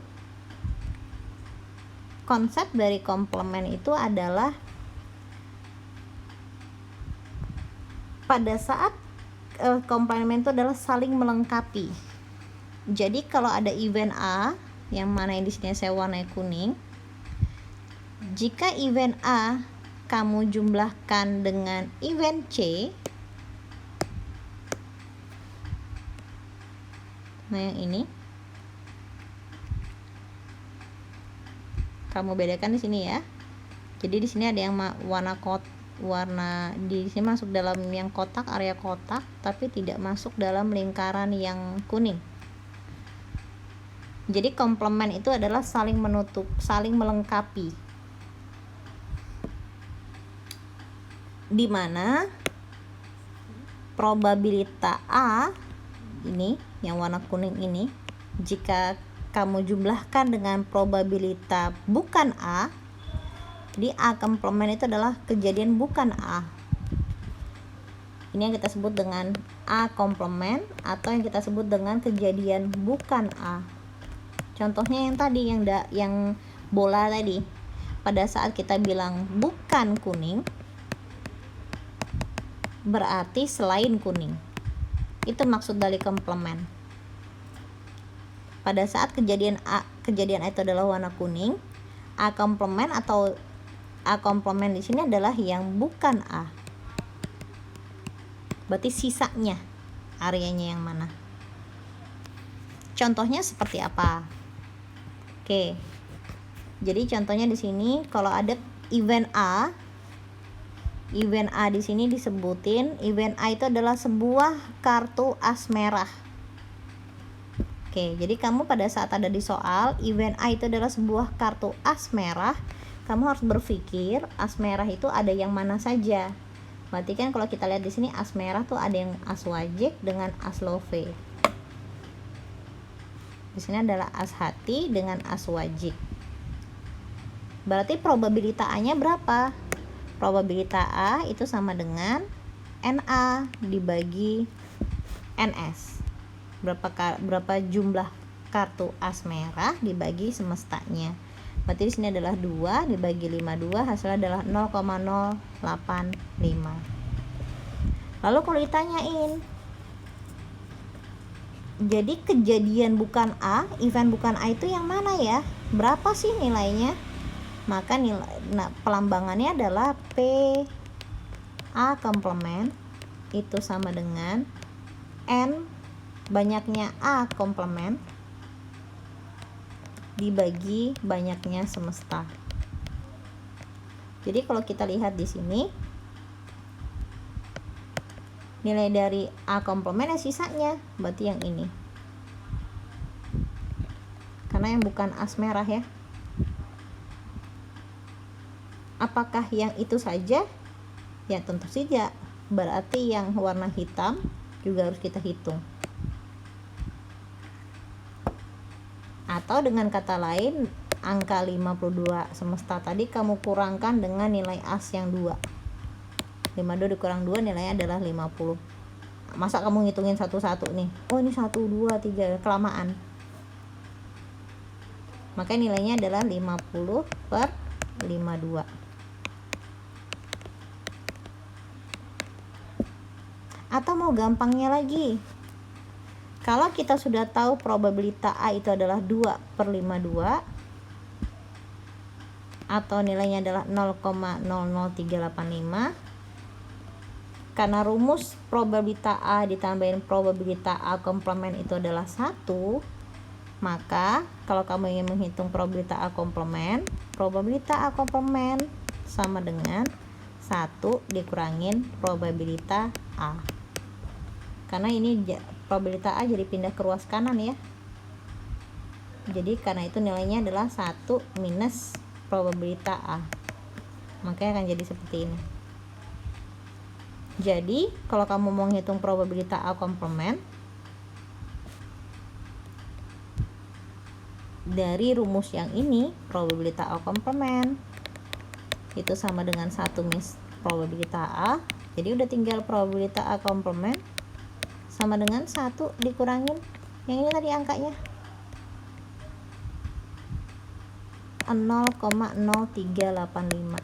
Konsep dari komplement itu adalah pada saat komplement itu adalah saling melengkapi. Jadi kalau ada event A, yang mana yang di sini saya warnai kuning, jika event A kamu jumlahkan dengan event C, nah yang ini kamu bedakan di sini ya. Jadi di sini ada yang warna di sini masuk dalam yang kotak, area kotak, tapi tidak masuk dalam lingkaran yang kuning. Jadi komplement itu adalah saling menutup, saling melengkapi. Di mana probabilitas A ini yang warna kuning ini, jika kamu jumlahkan dengan probabilitas bukan A, di A komplement itu adalah kejadian bukan A. Ini yang kita sebut dengan A komplement atau yang kita sebut dengan kejadian bukan A. Contohnya yang tadi yang bola tadi, pada saat kita bilang bukan kuning, berarti selain kuning. Itu maksud dari komplement. Pada saat kejadian A itu adalah warna kuning, A komplement atau A komplement di sini adalah yang bukan A. Berarti sisanya areanya yang mana? Contohnya seperti apa? Oke. Jadi contohnya di sini kalau ada event A di sini disebutin event A itu adalah sebuah kartu as merah. Oke, jadi kamu pada saat ada di soal event A itu adalah sebuah kartu as merah, kamu harus berpikir as merah itu ada yang mana saja. Berarti kan kalau kita lihat di sini as merah tuh ada yang as wajik dengan as love. Di sini adalah as hati dengan as wajik. Berarti probabilitas A-nya berapa? Probabilitas A itu sama dengan NA dibagi NS. Berapa jumlah kartu as merah dibagi semestanya. Berarti di sini adalah 2 dibagi 52, hasilnya adalah 0,085. Lalu kalau ditanyain, jadi kejadian bukan A, event bukan A itu yang mana ya? Berapa sih nilainya? Maka pelambangannya adalah P A komplement itu sama dengan N banyaknya A komplement dibagi banyaknya semesta. Jadi kalau kita lihat di sini, nilai dari A komplement ya sisanya, berarti yang ini. Karena yang bukan as merah ya. Apakah yang itu saja? Ya tentu saja. Berarti yang warna hitam juga harus kita hitung. Atau dengan kata lain, angka 52 semesta tadi kamu kurangkan dengan nilai as yang 2. 52 dikurang 2 nilainya adalah 50. Masa kamu ngitungin satu-satu nih? Oh ini 1, 2, 3, kelamaan. Maka nilainya adalah 50 per 52. Atau mau gampangnya lagi, kalau kita sudah tahu probabilitas A itu adalah 2/52 atau nilainya adalah 0,00385, karena rumus probabilitas A ditambahin probabilitas A komplement itu adalah 1, maka kalau kamu ingin menghitung probabilitas A komplement sama dengan 1 dikurangin probabilitas A. Karena ini probabilitas A jadi pindah ke ruas kanan ya. Jadi karena itu nilainya adalah 1 minus probabilitas A. Makanya akan jadi seperti ini. Jadi kalau kamu mau ngitung probabilitas A komplement, dari rumus yang ini, probabilitas A komplement itu sama dengan 1 minus probabilitas A. Jadi udah tinggal probabilitas A komplement sama dengan 1 dikurangin yang ini tadi angkanya 0,0385,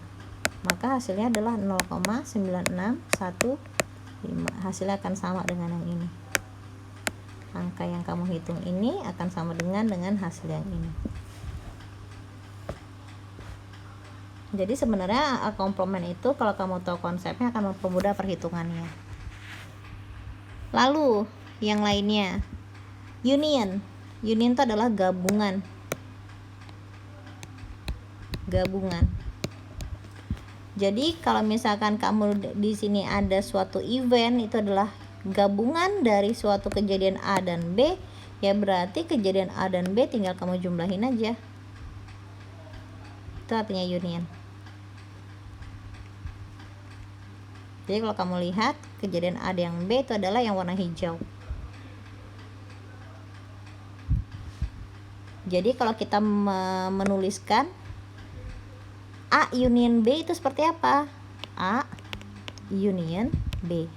maka hasilnya adalah 0,9615. Hasilnya akan sama dengan yang ini. Angka yang kamu hitung ini akan sama dengan hasil yang ini. Jadi sebenarnya komplement itu kalau kamu tahu konsepnya akan mempermudah perhitungannya. Lalu yang lainnya, union itu adalah gabungan. Jadi kalau misalkan kamu di sini ada suatu event, itu adalah gabungan dari suatu kejadian A dan B, ya berarti kejadian A dan B tinggal kamu jumlahin aja. Itu artinya union. Jadi kalau kamu lihat kejadian A yang B itu adalah yang warna hijau. Jadi kalau kita menuliskan A union B itu seperti apa? A union B.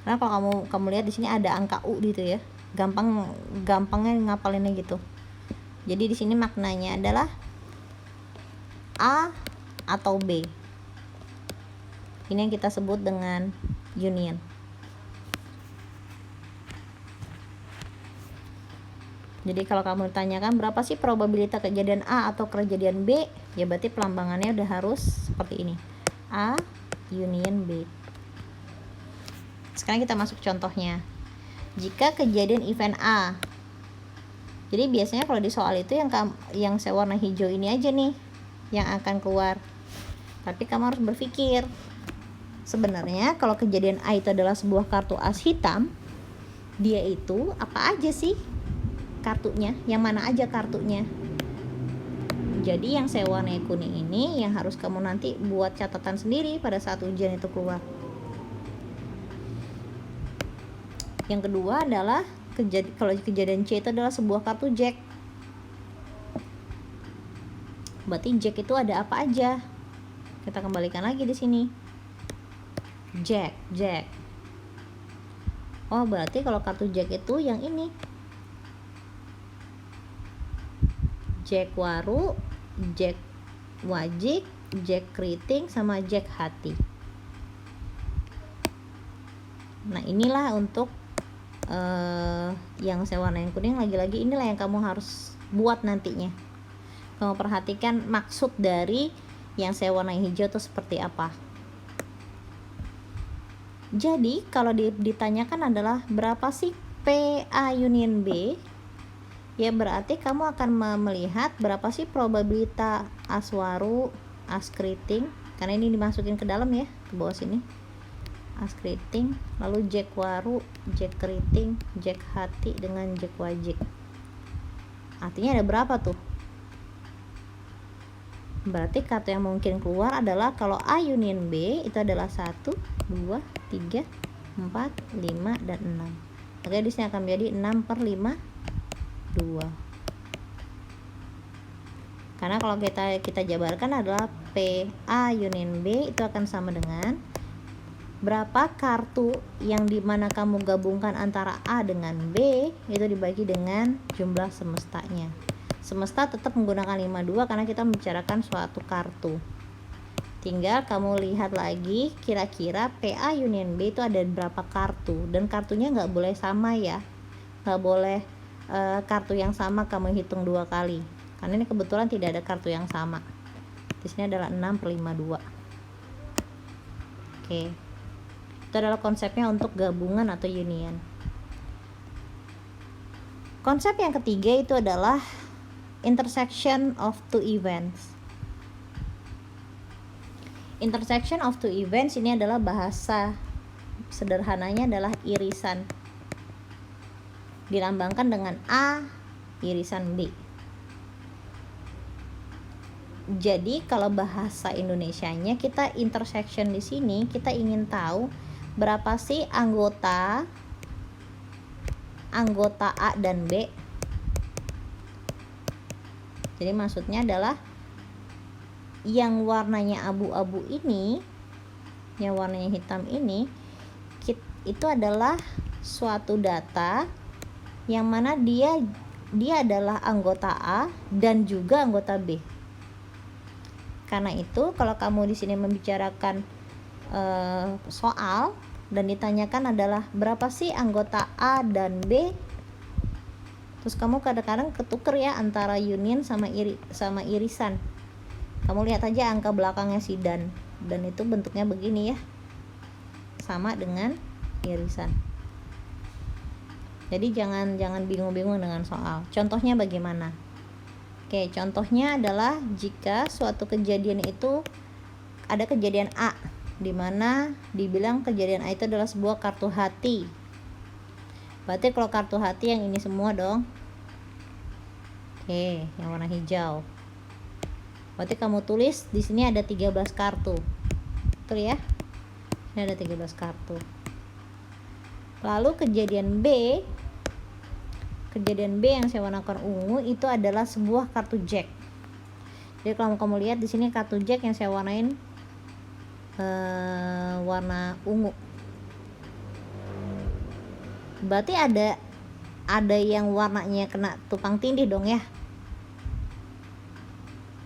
Karena kalau kamu lihat di sini ada angka U gitu ya. Gampangnya ngapalinnya gitu. Jadi di sini maknanya adalah A atau B. Ini yang kita sebut dengan union. Jadi kalau kamu tanyakan berapa sih probabilitas kejadian A atau kejadian B, ya berarti pelambangannya udah harus seperti ini. A union B. Sekarang kita masuk contohnya. Jika kejadian event A. Jadi biasanya kalau di soal itu yang saya warna hijau ini aja nih yang akan keluar. Tapi kamu harus berpikir, sebenarnya kalau kejadian A itu adalah sebuah kartu as hitam, dia itu apa aja sih kartunya, yang mana aja kartunya. Jadi yang saya warnai kuning ini yang harus kamu nanti buat catatan sendiri pada saat ujian itu keluar. Yang kedua adalah kalau kejadian C itu adalah sebuah kartu Jack. Berarti Jack itu ada apa aja? Kita kembalikan lagi di sini. Jack. Oh, berarti kalau kartu Jack itu yang ini. Jack waru, Jack wajik, Jack keriting, sama Jack hati. Nah, inilah untuk yang saya warnain kuning. Lagi-lagi inilah yang kamu harus buat nantinya. Kamu perhatikan maksud dari yang saya warnain hijau itu seperti apa. Jadi kalau ditanyakan adalah berapa sih PA union B, ya berarti kamu akan melihat berapa sih probabilitas Aswaru, As keriting, karena ini dimasukin ke dalam ya, ke bawah sini. As keriting, lalu Jack waru, Jack keriting, Jack hati dengan Jack wajik. Artinya ada berapa tuh? Berarti kartu yang mungkin keluar adalah kalau A union B itu adalah 1, 2, 3, 4, 5, dan 6. Oke, di sini akan menjadi 6/5, 2. Karena kalau kita jabarkan adalah PA union B itu akan sama dengan berapa kartu yang dimana kamu gabungkan antara A dengan B itu dibagi dengan jumlah semestanya. Semesta tetap menggunakan 52 karena kita membicarakan suatu kartu. Tinggal kamu lihat lagi kira-kira PA union B itu ada berapa kartu, dan kartunya nggak boleh sama ya, nggak boleh kartu yang sama kamu hitung 2 kali, karena ini kebetulan tidak ada kartu yang sama. Di sini adalah 6/52. Oke, itu adalah konsepnya untuk gabungan atau union. Konsep yang ketiga itu adalah intersection of two events. Intersection of two events ini adalah bahasa sederhananya adalah irisan. Dilambangkan dengan A irisan B. Jadi kalau bahasa Indonesianya kita intersection di sini kita ingin tahu berapa sih anggota A dan B. Jadi maksudnya adalah yang warnanya abu-abu ini, yang warnanya hitam ini, itu adalah suatu data yang mana dia adalah anggota A dan juga anggota B. Karena itu kalau kamu di sini membicarakan soal dan ditanyakan adalah berapa sih anggota A dan B, terus kamu kadang-kadang ketuker ya antara union sama irisan. Kamu lihat aja angka belakangnya si dan itu bentuknya begini ya, sama dengan irisan. Jadi jangan bingung-bingung dengan soal. Contohnya bagaimana? Oke, contohnya adalah jika suatu kejadian itu ada kejadian A, di mana dibilang kejadian A itu adalah sebuah kartu hati. Berarti kalau kartu hati yang ini semua dong. Oke, yang warna hijau. Berarti kamu tulis di sini ada 13 kartu. Betul ya? Ini ada 13 kartu. Lalu kejadian B yang saya warnakan ungu itu adalah sebuah kartu Jack. Jadi kalau kamu lihat di sini kartu Jack yang saya warnain warna ungu. Berarti ada yang warnanya kena tumpang tindih dong ya.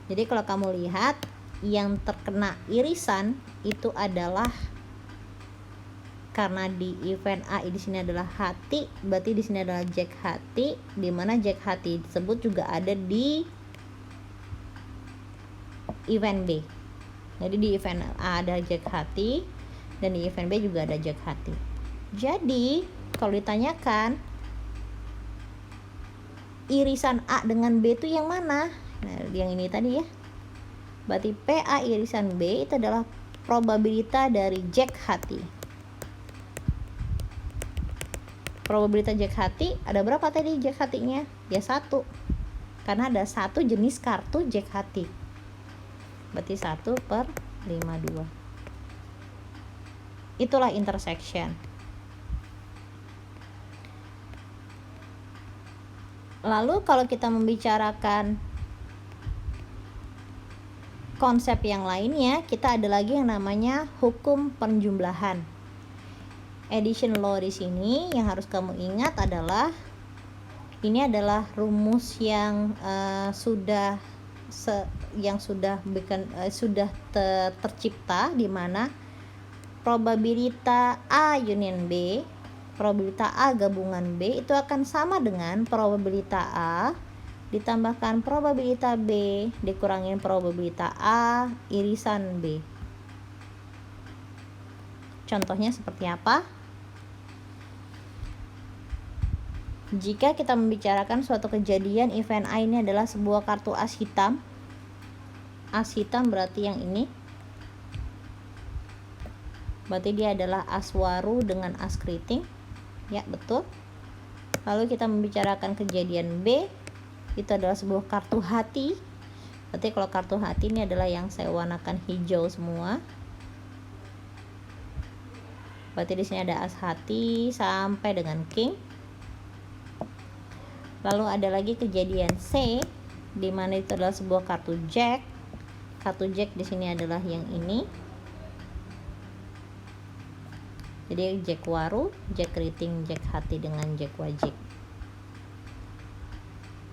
Jadi kalau kamu lihat yang terkena irisan itu adalah karena di event A di sini adalah hati, berarti di sini adalah Jack hati, di mana Jack hati tersebut juga ada di event B. Jadi di event A ada Jack hati dan di event B juga ada Jack hati. Jadi kalau ditanyakan irisan A dengan B itu yang mana? Nah, yang ini tadi ya. Berarti PA irisan B itu adalah probabilitas dari Jack hati. Probabilitas Jack hati ada berapa tadi Jack hatinya? Ya 1. Karena ada 1 jenis kartu Jack hati. Berarti 1/52. Itulah intersection. Lalu kalau kita membicarakan konsep yang lainnya, kita ada lagi yang namanya hukum penjumlahan. Addition law di sini yang harus kamu ingat adalah ini adalah rumus yang sudah tercipta, di mana probabilitas A union B, probabilitas A gabungan B itu akan sama dengan probabilitas A ditambahkan probabilitas B dikurangin probabilitas A irisan B. Contohnya seperti apa? Jika kita membicarakan suatu kejadian, event A ini adalah sebuah kartu as hitam. As hitam berarti yang ini. Berarti dia adalah as waru dengan as keriting. Ya, betul. Lalu kita membicarakan kejadian B, itu adalah sebuah kartu hati. Berarti kalau kartu hati ini adalah yang saya warnakan hijau semua. Berarti di sini ada as hati sampai dengan king. Lalu ada lagi kejadian C, di mana itu adalah sebuah kartu jack. Kartu jack di sini adalah yang ini. Jadi jack waru, jack keriting, jack hati dengan jack wajik.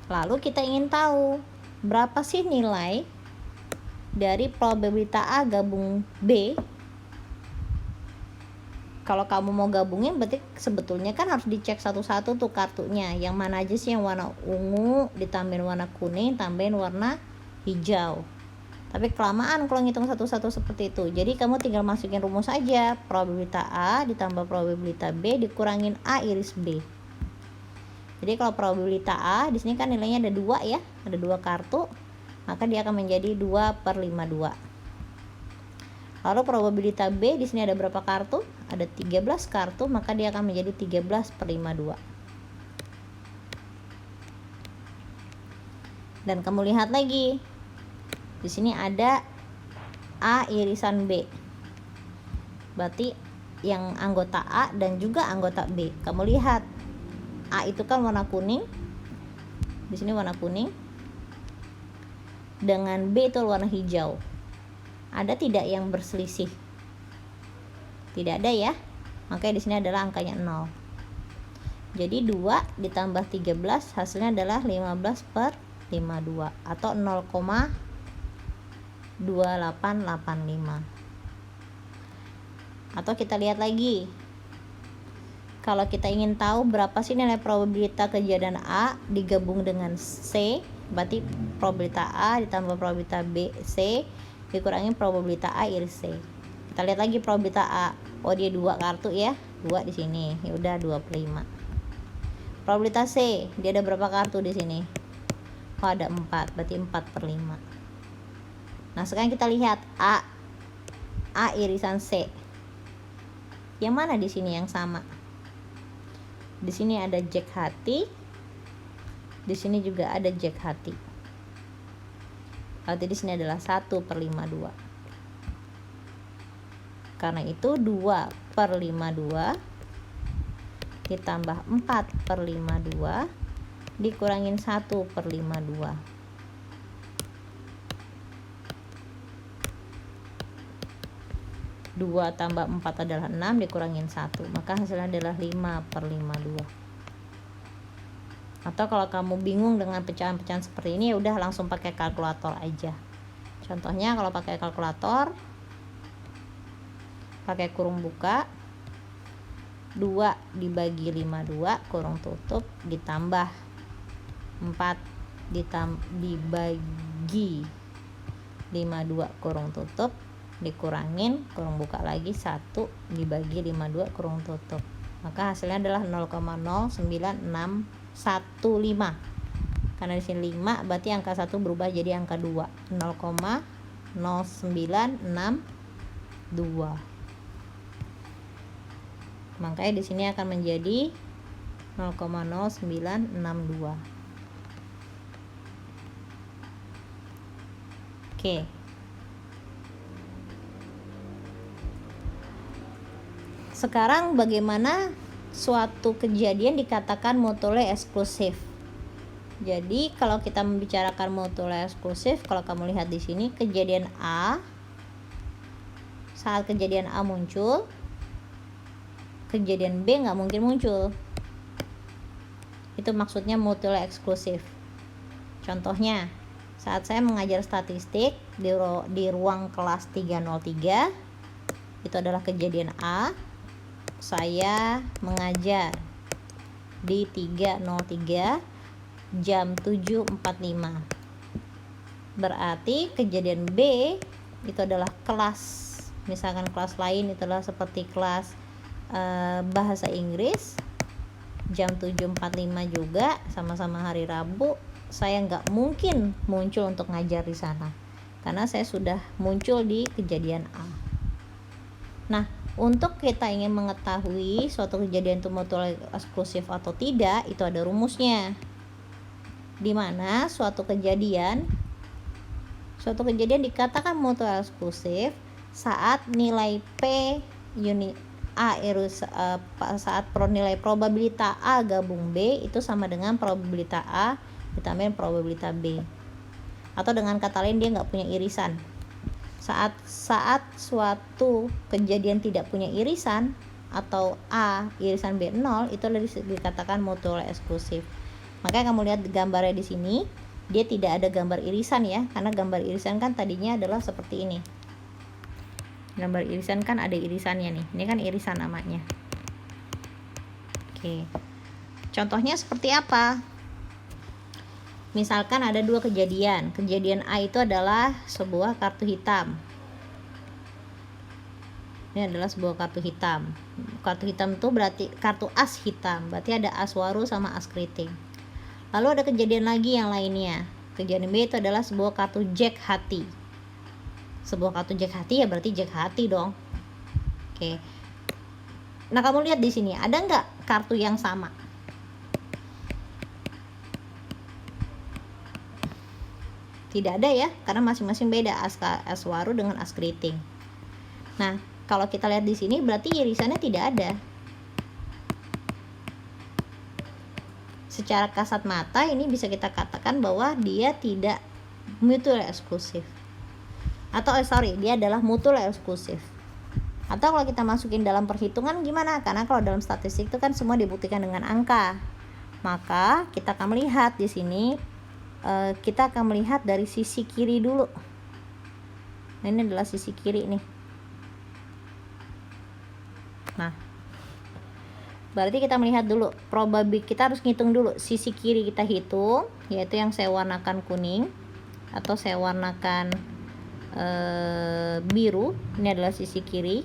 Lalu kita ingin tahu berapa sih nilai dari probabilitas A gabung B. Kalau kamu mau gabungin berarti sebetulnya kan harus dicek satu-satu tuh kartunya. Yang mana aja sih yang warna ungu, ditambahin warna kuning, tambahin warna hijau. Tapi kelamaan kalau ngitung satu-satu seperti itu. Jadi kamu tinggal masukin rumus aja. Probabilitas A ditambah probabilitas B dikurangin A iris B. Jadi kalau probabilitas A di sini kan nilainya ada 2 ya. Ada 2 kartu. Maka dia akan menjadi 2/52. Lalu probabilitas B di sini ada berapa kartu? Ada 13 kartu, maka dia akan menjadi 13/52. Dan kamu lihat lagi. Di sini ada A irisan B. Berarti yang anggota A dan juga anggota B. Kamu lihat. A itu kan warna kuning. Di sini warna kuning. Dengan B itu warna hijau. Ada tidak yang berselisih? Tidak ada ya. Makanya di sini adalah angkanya 0. Jadi 2 ditambah 13 hasilnya adalah 15/52 atau 0,2885. Atau kita lihat lagi. Kalau kita ingin tahu berapa sih nilai probabilitas kejadian A digabung dengan C, berarti probabilitas A ditambah probabilitas B, C dikurangin probabilitas A iris C. Kita lihat lagi probabilitas A. Oh, dia 2 kartu ya. 2 di sini. Ya udah 2/5. Probabilitas C, dia ada berapa kartu di sini? Oh, ada 4. Berarti 4/5. Nah, sekarang kita lihat A irisan C. Yang mana di sini yang sama? Di sini ada jack hati. Di sini juga ada jack hati. Berarti di sini adalah 1/52. Karena itu 2/52 ditambah 4/52 dikurangin 1/52. 2 tambah 4 adalah 6 dikurangin 1. Maka hasilnya adalah 5/52. Atau kalau kamu bingung dengan pecahan-pecahan seperti ini, ya udah langsung pakai kalkulator aja. Contohnya kalau pakai kalkulator, pakai kurung buka, 2 dibagi 52 kurung tutup ditambah 4 dibagi 52 kurung tutup dikurangin kurung buka lagi 1 dibagi 52 kurung tutup. Maka hasilnya adalah 0,09615. Karena di sini 5 berarti angka 1 berubah jadi angka 2. 0,0962. Makanya di sini akan menjadi 0,0962. Oke. Sekarang bagaimana suatu kejadian dikatakan mutually eksklusif? Jadi kalau kita membicarakan mutual eksklusif, kalau kamu lihat di sini kejadian A, saat kejadian A muncul, kejadian B nggak mungkin muncul. Itu maksudnya mutual eksklusif. Contohnya, saat saya mengajar statistik di ruang kelas 303, itu adalah kejadian A. Saya mengajar di 303 jam 7.45. Berarti kejadian B itu adalah kelas, misalkan kelas lain itu adalah seperti kelas bahasa Inggris jam 7.45 juga, sama-sama hari Rabu. Saya nggak mungkin muncul untuk ngajar di sana karena saya sudah muncul di kejadian A. Nah, untuk kita ingin mengetahui suatu kejadian itu mutual eksklusif atau tidak, itu ada rumusnya. Di mana suatu kejadian dikatakan mutual eksklusif saat nilai P unit A saat nilai probabilitas A gabung B itu sama dengan probabilitas A ditambahin probabilitas B. Atau dengan kata lain, dia nggak punya irisan. Saat suatu kejadian tidak punya irisan atau A irisan B 0, itu dikatakan mutual eksklusif. Makanya kamu lihat gambarnya di sini, dia tidak ada gambar irisan ya, karena gambar irisan kan tadinya adalah seperti ini. Gambar irisan kan ada irisannya nih. Ini kan irisan namanya. Oke. Contohnya seperti apa? Misalkan ada dua kejadian. Kejadian A itu adalah sebuah kartu hitam. Ini adalah sebuah kartu hitam. Kartu hitam itu berarti kartu as hitam. Berarti ada as waru sama as keriting. Lalu ada kejadian lagi yang lainnya. Kejadian B itu adalah sebuah kartu jack hati. Sebuah kartu jack hati ya berarti jack hati dong. Oke. Nah, kamu lihat di sini ada nggak kartu yang sama? Tidak ada ya, karena masing-masing beda, as waru dengan as keriting. Nah, kalau kita lihat di sini berarti irisannya tidak ada. Secara kasat mata ini bisa kita katakan bahwa dia tidak mutual eksklusif. Atau dia adalah mutual eksklusif. Atau kalau kita masukin dalam perhitungan gimana? Karena kalau dalam statistik itu kan semua dibuktikan dengan angka. Maka kita akan melihat di sini, kita akan melihat dari sisi kiri dulu. Nah, ini adalah sisi kiri nih. Nah, berarti kita melihat dulu kita harus ngitung dulu sisi kiri, kita hitung, yaitu yang saya warnakan kuning atau saya warnakan biru. Ini adalah sisi kiri.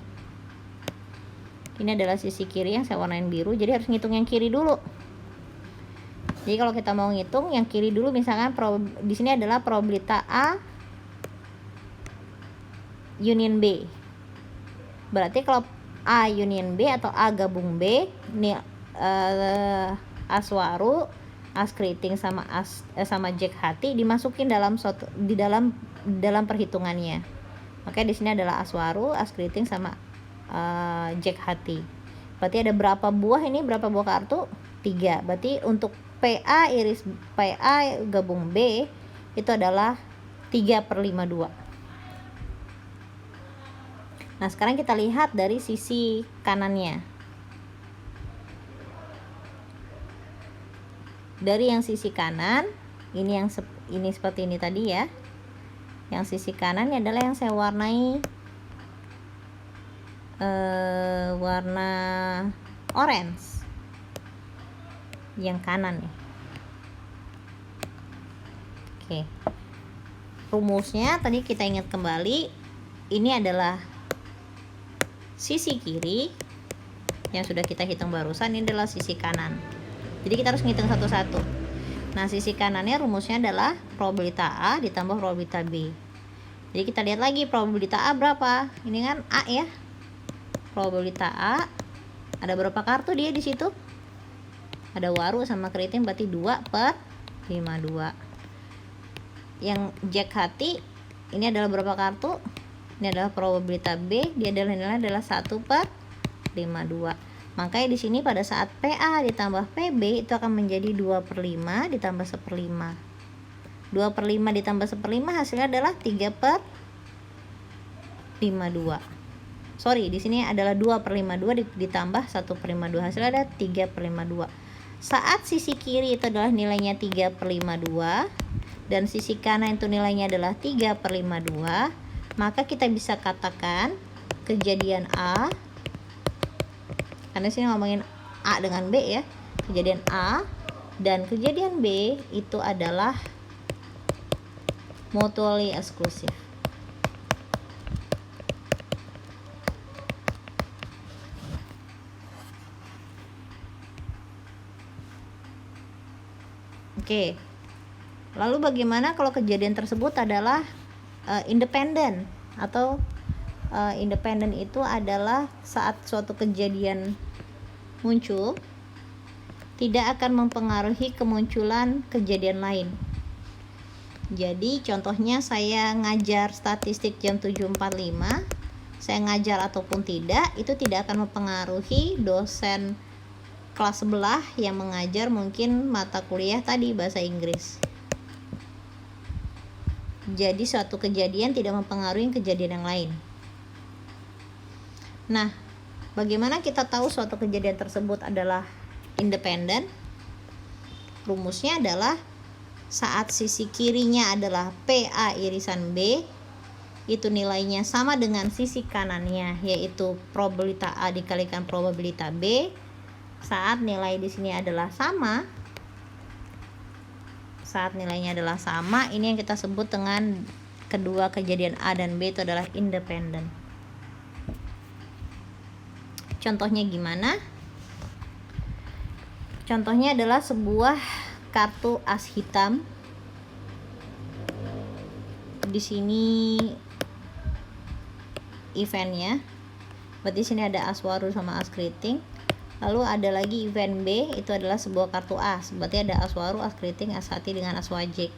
Ini adalah sisi kiri yang saya warnain biru. Jadi harus ngitung yang kiri dulu. Jadi kalau kita mau ngitung yang kiri dulu, misalkan di sini adalah probabilitas A union B. Berarti kalau A union B atau A gabung B, ini as waru, as keriting sama jack hati dimasukin dalam perhitungannya. Oke, di sini adalah as waru, as keriting sama jack hati. Berarti ada berapa buah ini? Berapa buah kartu? 3. Berarti untuk PA gabung B itu adalah 3/52. Nah, sekarang kita lihat dari sisi kanannya. Dari yang sisi kanan, ini seperti ini tadi ya. Yang sisi kanan ini adalah yang saya warnai warna orange. Yang kanan nih. Oke. Rumusnya tadi kita ingat kembali, ini adalah sisi kiri yang sudah kita hitung barusan, ini adalah sisi kanan. Jadi kita harus ngitung satu-satu. Nah, sisi kanannya rumusnya adalah probabilitas A ditambah probabilitas B. Jadi kita lihat lagi probabilitas A berapa? Ini kan A ya. Probabilitas A ada berapa kartu dia di situ? Ada waru sama keriting, berarti 2/52. Yang jack hati ini adalah berapa kartu? Ini adalah probabilitas B, dia adalah nilai adalah 1/52. Makanya di sini pada saat PA ditambah PB itu akan menjadi 2/5 ditambah 1/5. 2/5 ditambah 1/5 hasilnya adalah 3/52. Sorry, di sini adalah 2/52 ditambah 1/52, hasilnya ada 3/52. Saat sisi kiri itu adalah nilainya 3/52 dan sisi kanan itu nilainya adalah 3/52, maka kita bisa katakan kejadian A, karena sini ngomongin A dengan B ya, kejadian A dan kejadian B itu adalah mutually exclusive. Oke. Lalu bagaimana kalau kejadian tersebut adalah independen atau independen itu adalah saat suatu kejadian muncul tidak akan mempengaruhi kemunculan kejadian lain. Jadi contohnya saya ngajar statistik jam 7.45, saya ngajar ataupun tidak, itu tidak akan mempengaruhi dosen kelas sebelah yang mengajar mungkin mata kuliah tadi bahasa Inggris. Jadi suatu kejadian tidak mempengaruhi kejadian yang lain. Nah, bagaimana kita tahu suatu kejadian tersebut adalah independen? Rumusnya adalah saat sisi kirinya adalah PA irisan B, itu nilainya sama dengan sisi kanannya, yaitu probabilitas A dikalikan probabilitas B. Saat nilai di sini adalah sama, saat nilainya adalah sama, ini yang kita sebut dengan kedua kejadian A dan B itu adalah independen. Contohnya gimana? Contohnya adalah sebuah kartu as hitam. Di sini eventnya, berarti sini ada as waru sama as keriting. Lalu ada lagi event B, itu adalah sebuah kartu as, berarti ada as waru, as keriting, as hati dengan as wajik.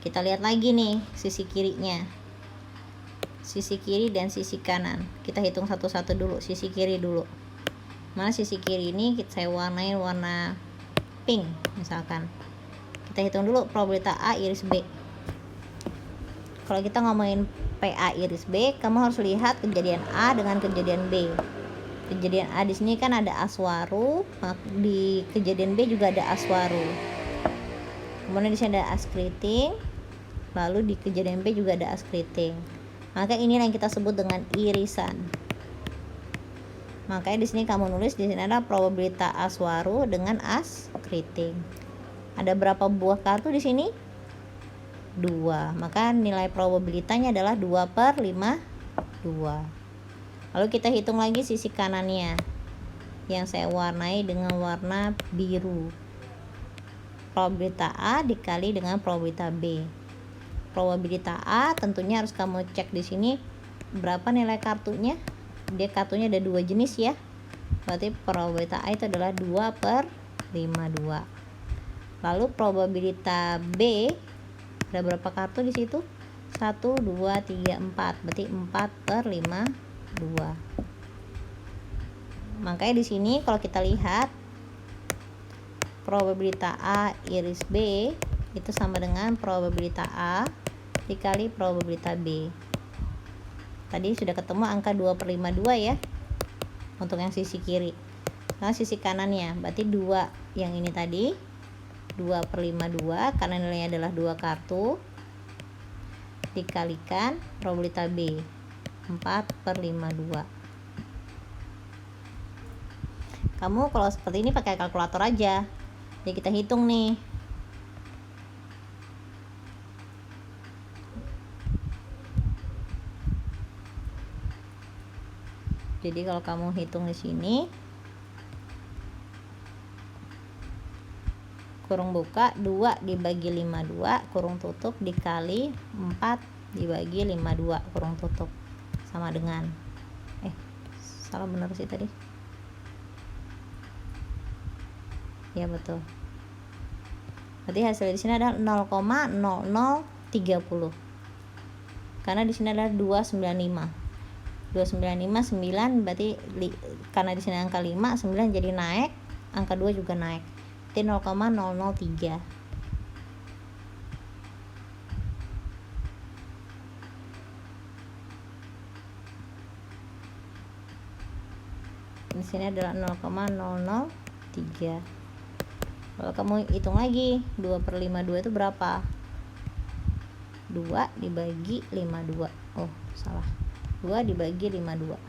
Kita lihat lagi nih sisi kirinya, sisi kiri dan sisi kanan. Kita hitung satu-satu dulu. Sisi kiri dulu, mana sisi kiri ini saya warnain warna pink misalkan. Kita hitung dulu probabilitas A iris B. Kalau kita ngomongin PA iris B, kamu harus lihat kejadian A dengan kejadian B. Kejadian A di sini kan ada aswaru, di kejadian B juga ada aswaru. Kemudian di sini ada as keriting, lalu di kejadian B juga ada as keriting. Maka inilah yang kita sebut dengan irisan. Makanya di sini kamu nulis di sini ada probabilitas aswaru dengan as keriting. Ada berapa buah kartu di sini? 2. Maka nilai probabilitasnya adalah 2/52. Lalu kita hitung lagi sisi kanannya yang saya warnai dengan warna biru. Probabilitas A dikali dengan probabilitas B. Probabilitas A tentunya harus kamu cek di sini berapa nilai kartunya. Dia kartunya ada 2 jenis ya. Berarti probabilitas A itu adalah 2/52. Lalu probabilitas B ada berapa kartu di situ? 1, 2, 3, 4. Berarti 4/52. Makanya di sini kalau kita lihat probabilitas A iris B itu sama dengan probabilitas A dikali probabilitas B. Tadi sudah ketemu angka 2/52 ya untuk yang sisi kiri. Nah sisi kanannya berarti 2 yang ini tadi 2/52 karena nilainya adalah 2 kartu dikalikan probabilitas B 4/52. Kamu kalau seperti ini pakai kalkulator aja. Jadi kita hitung nih. Jadi kalau kamu hitung di sini kurung buka 2 dibagi 52 kurung tutup dikali 4 dibagi 52 kurung tutup sama dengan salah benar sih tadi ya, betul. Berarti hasil di sini adalah 0,0030 karena di sini adalah 295. 295 9 berarti karena di sini angka 5, 9 jadi naik, angka 2 juga naik. Berarti 0,003. Di sini adalah 0,003. Kalau kamu hitung lagi 2/52 itu berapa? 2 dibagi 52. Oh, salah. 2 dibagi 52.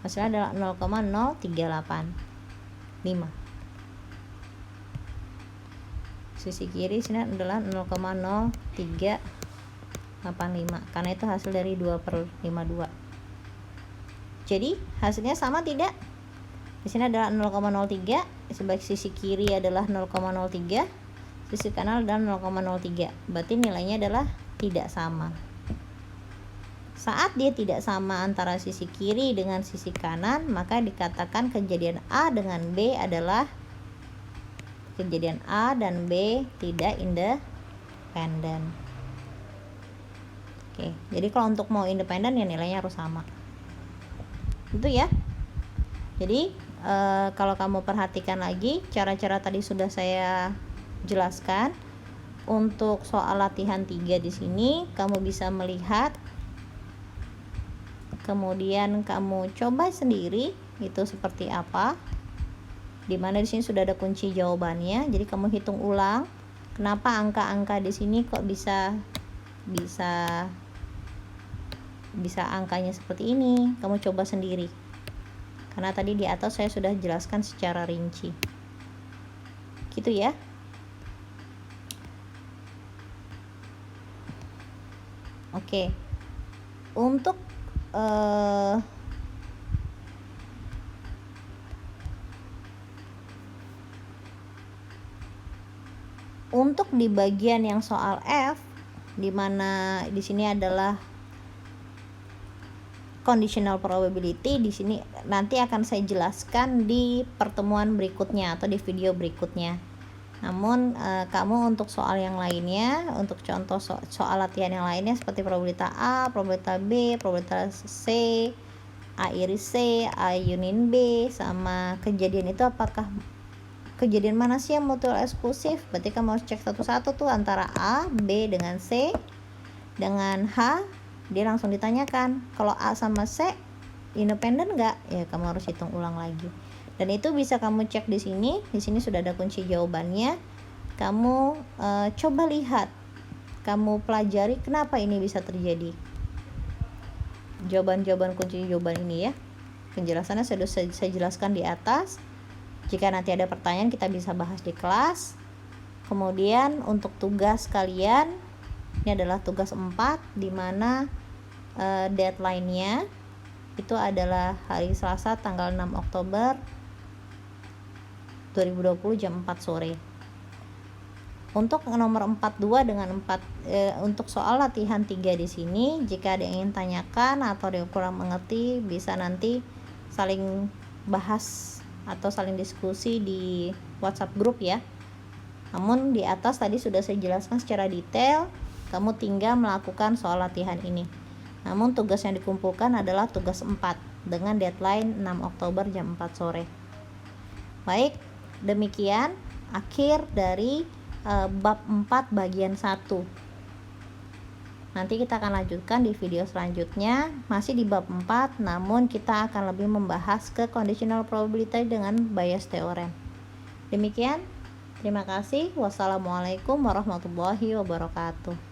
Hasilnya adalah 0,0385. Sisi kiri sini adalah 0,0385 karena itu hasil dari 2/52. Jadi hasilnya sama tidak? Di sini adalah 0,03, sebagai sisi kiri adalah 0,03, sisi kanan adalah 0,03. Berarti nilainya adalah tidak sama. Saat dia tidak sama antara sisi kiri dengan sisi kanan, maka dikatakan kejadian A dengan B adalah kejadian A dan B tidak independen. Oke, jadi kalau untuk mau independen ya nilainya harus sama. Itu ya. Jadi kalau kamu perhatikan lagi, cara-cara tadi sudah saya jelaskan. Untuk soal latihan 3 di sini kamu bisa melihat, kemudian kamu coba sendiri itu seperti apa. Dimana di sini sudah ada kunci jawabannya. Jadi kamu hitung ulang, kenapa angka-angka di sini kok bisa angkanya seperti ini. Kamu coba sendiri. Karena tadi di atas saya sudah jelaskan secara rinci. Gitu ya. Oke. Untuk di bagian yang soal F, di mana di sini adalah conditional probability, di sini nanti akan saya jelaskan di pertemuan berikutnya atau di video berikutnya. Namun kamu untuk soal yang lainnya, untuk contoh soal latihan yang lainnya seperti probabilitas A, probabilitas B, probabilitas C, A iris C, A union B, sama kejadian itu apakah kejadian mana sih yang mutual eksklusif? Berarti kamu harus cek satu-satu tuh antara A, B dengan C dengan H. Dia langsung ditanyakan, kalau A sama C independen enggak? Ya kamu harus hitung ulang lagi. Dan itu bisa kamu cek di sini. Di sini sudah ada kunci jawabannya. Kamu coba lihat, kamu pelajari kenapa ini bisa terjadi. Jawaban-jawaban kunci jawaban ini ya. Penjelasannya sudah saya jelaskan di atas. Jika nanti ada pertanyaan kita bisa bahas di kelas. Kemudian untuk tugas kalian, ini adalah tugas 4 di mana deadline-nya itu adalah hari Selasa tanggal 6 Oktober 2020 jam 4 sore. Untuk nomor 42 dengan 4 untuk soal latihan 3 di sini, jika ada yang ingin tanyakan atau ada yang kurang mengerti, bisa nanti saling bahas atau saling diskusi di WhatsApp grup ya. Namun di atas tadi sudah saya jelaskan secara detail, kamu tinggal melakukan soal latihan ini. Namun tugas yang dikumpulkan adalah tugas 4 dengan deadline 6 Oktober jam 4 sore. Baik, demikian akhir dari bab 4 bagian 1. Nanti kita akan lanjutkan di video selanjutnya, masih di bab 4, namun kita akan lebih membahas ke conditional probability dengan Bayes theorem. Demikian, terima kasih. Wassalamualaikum warahmatullahi wabarakatuh.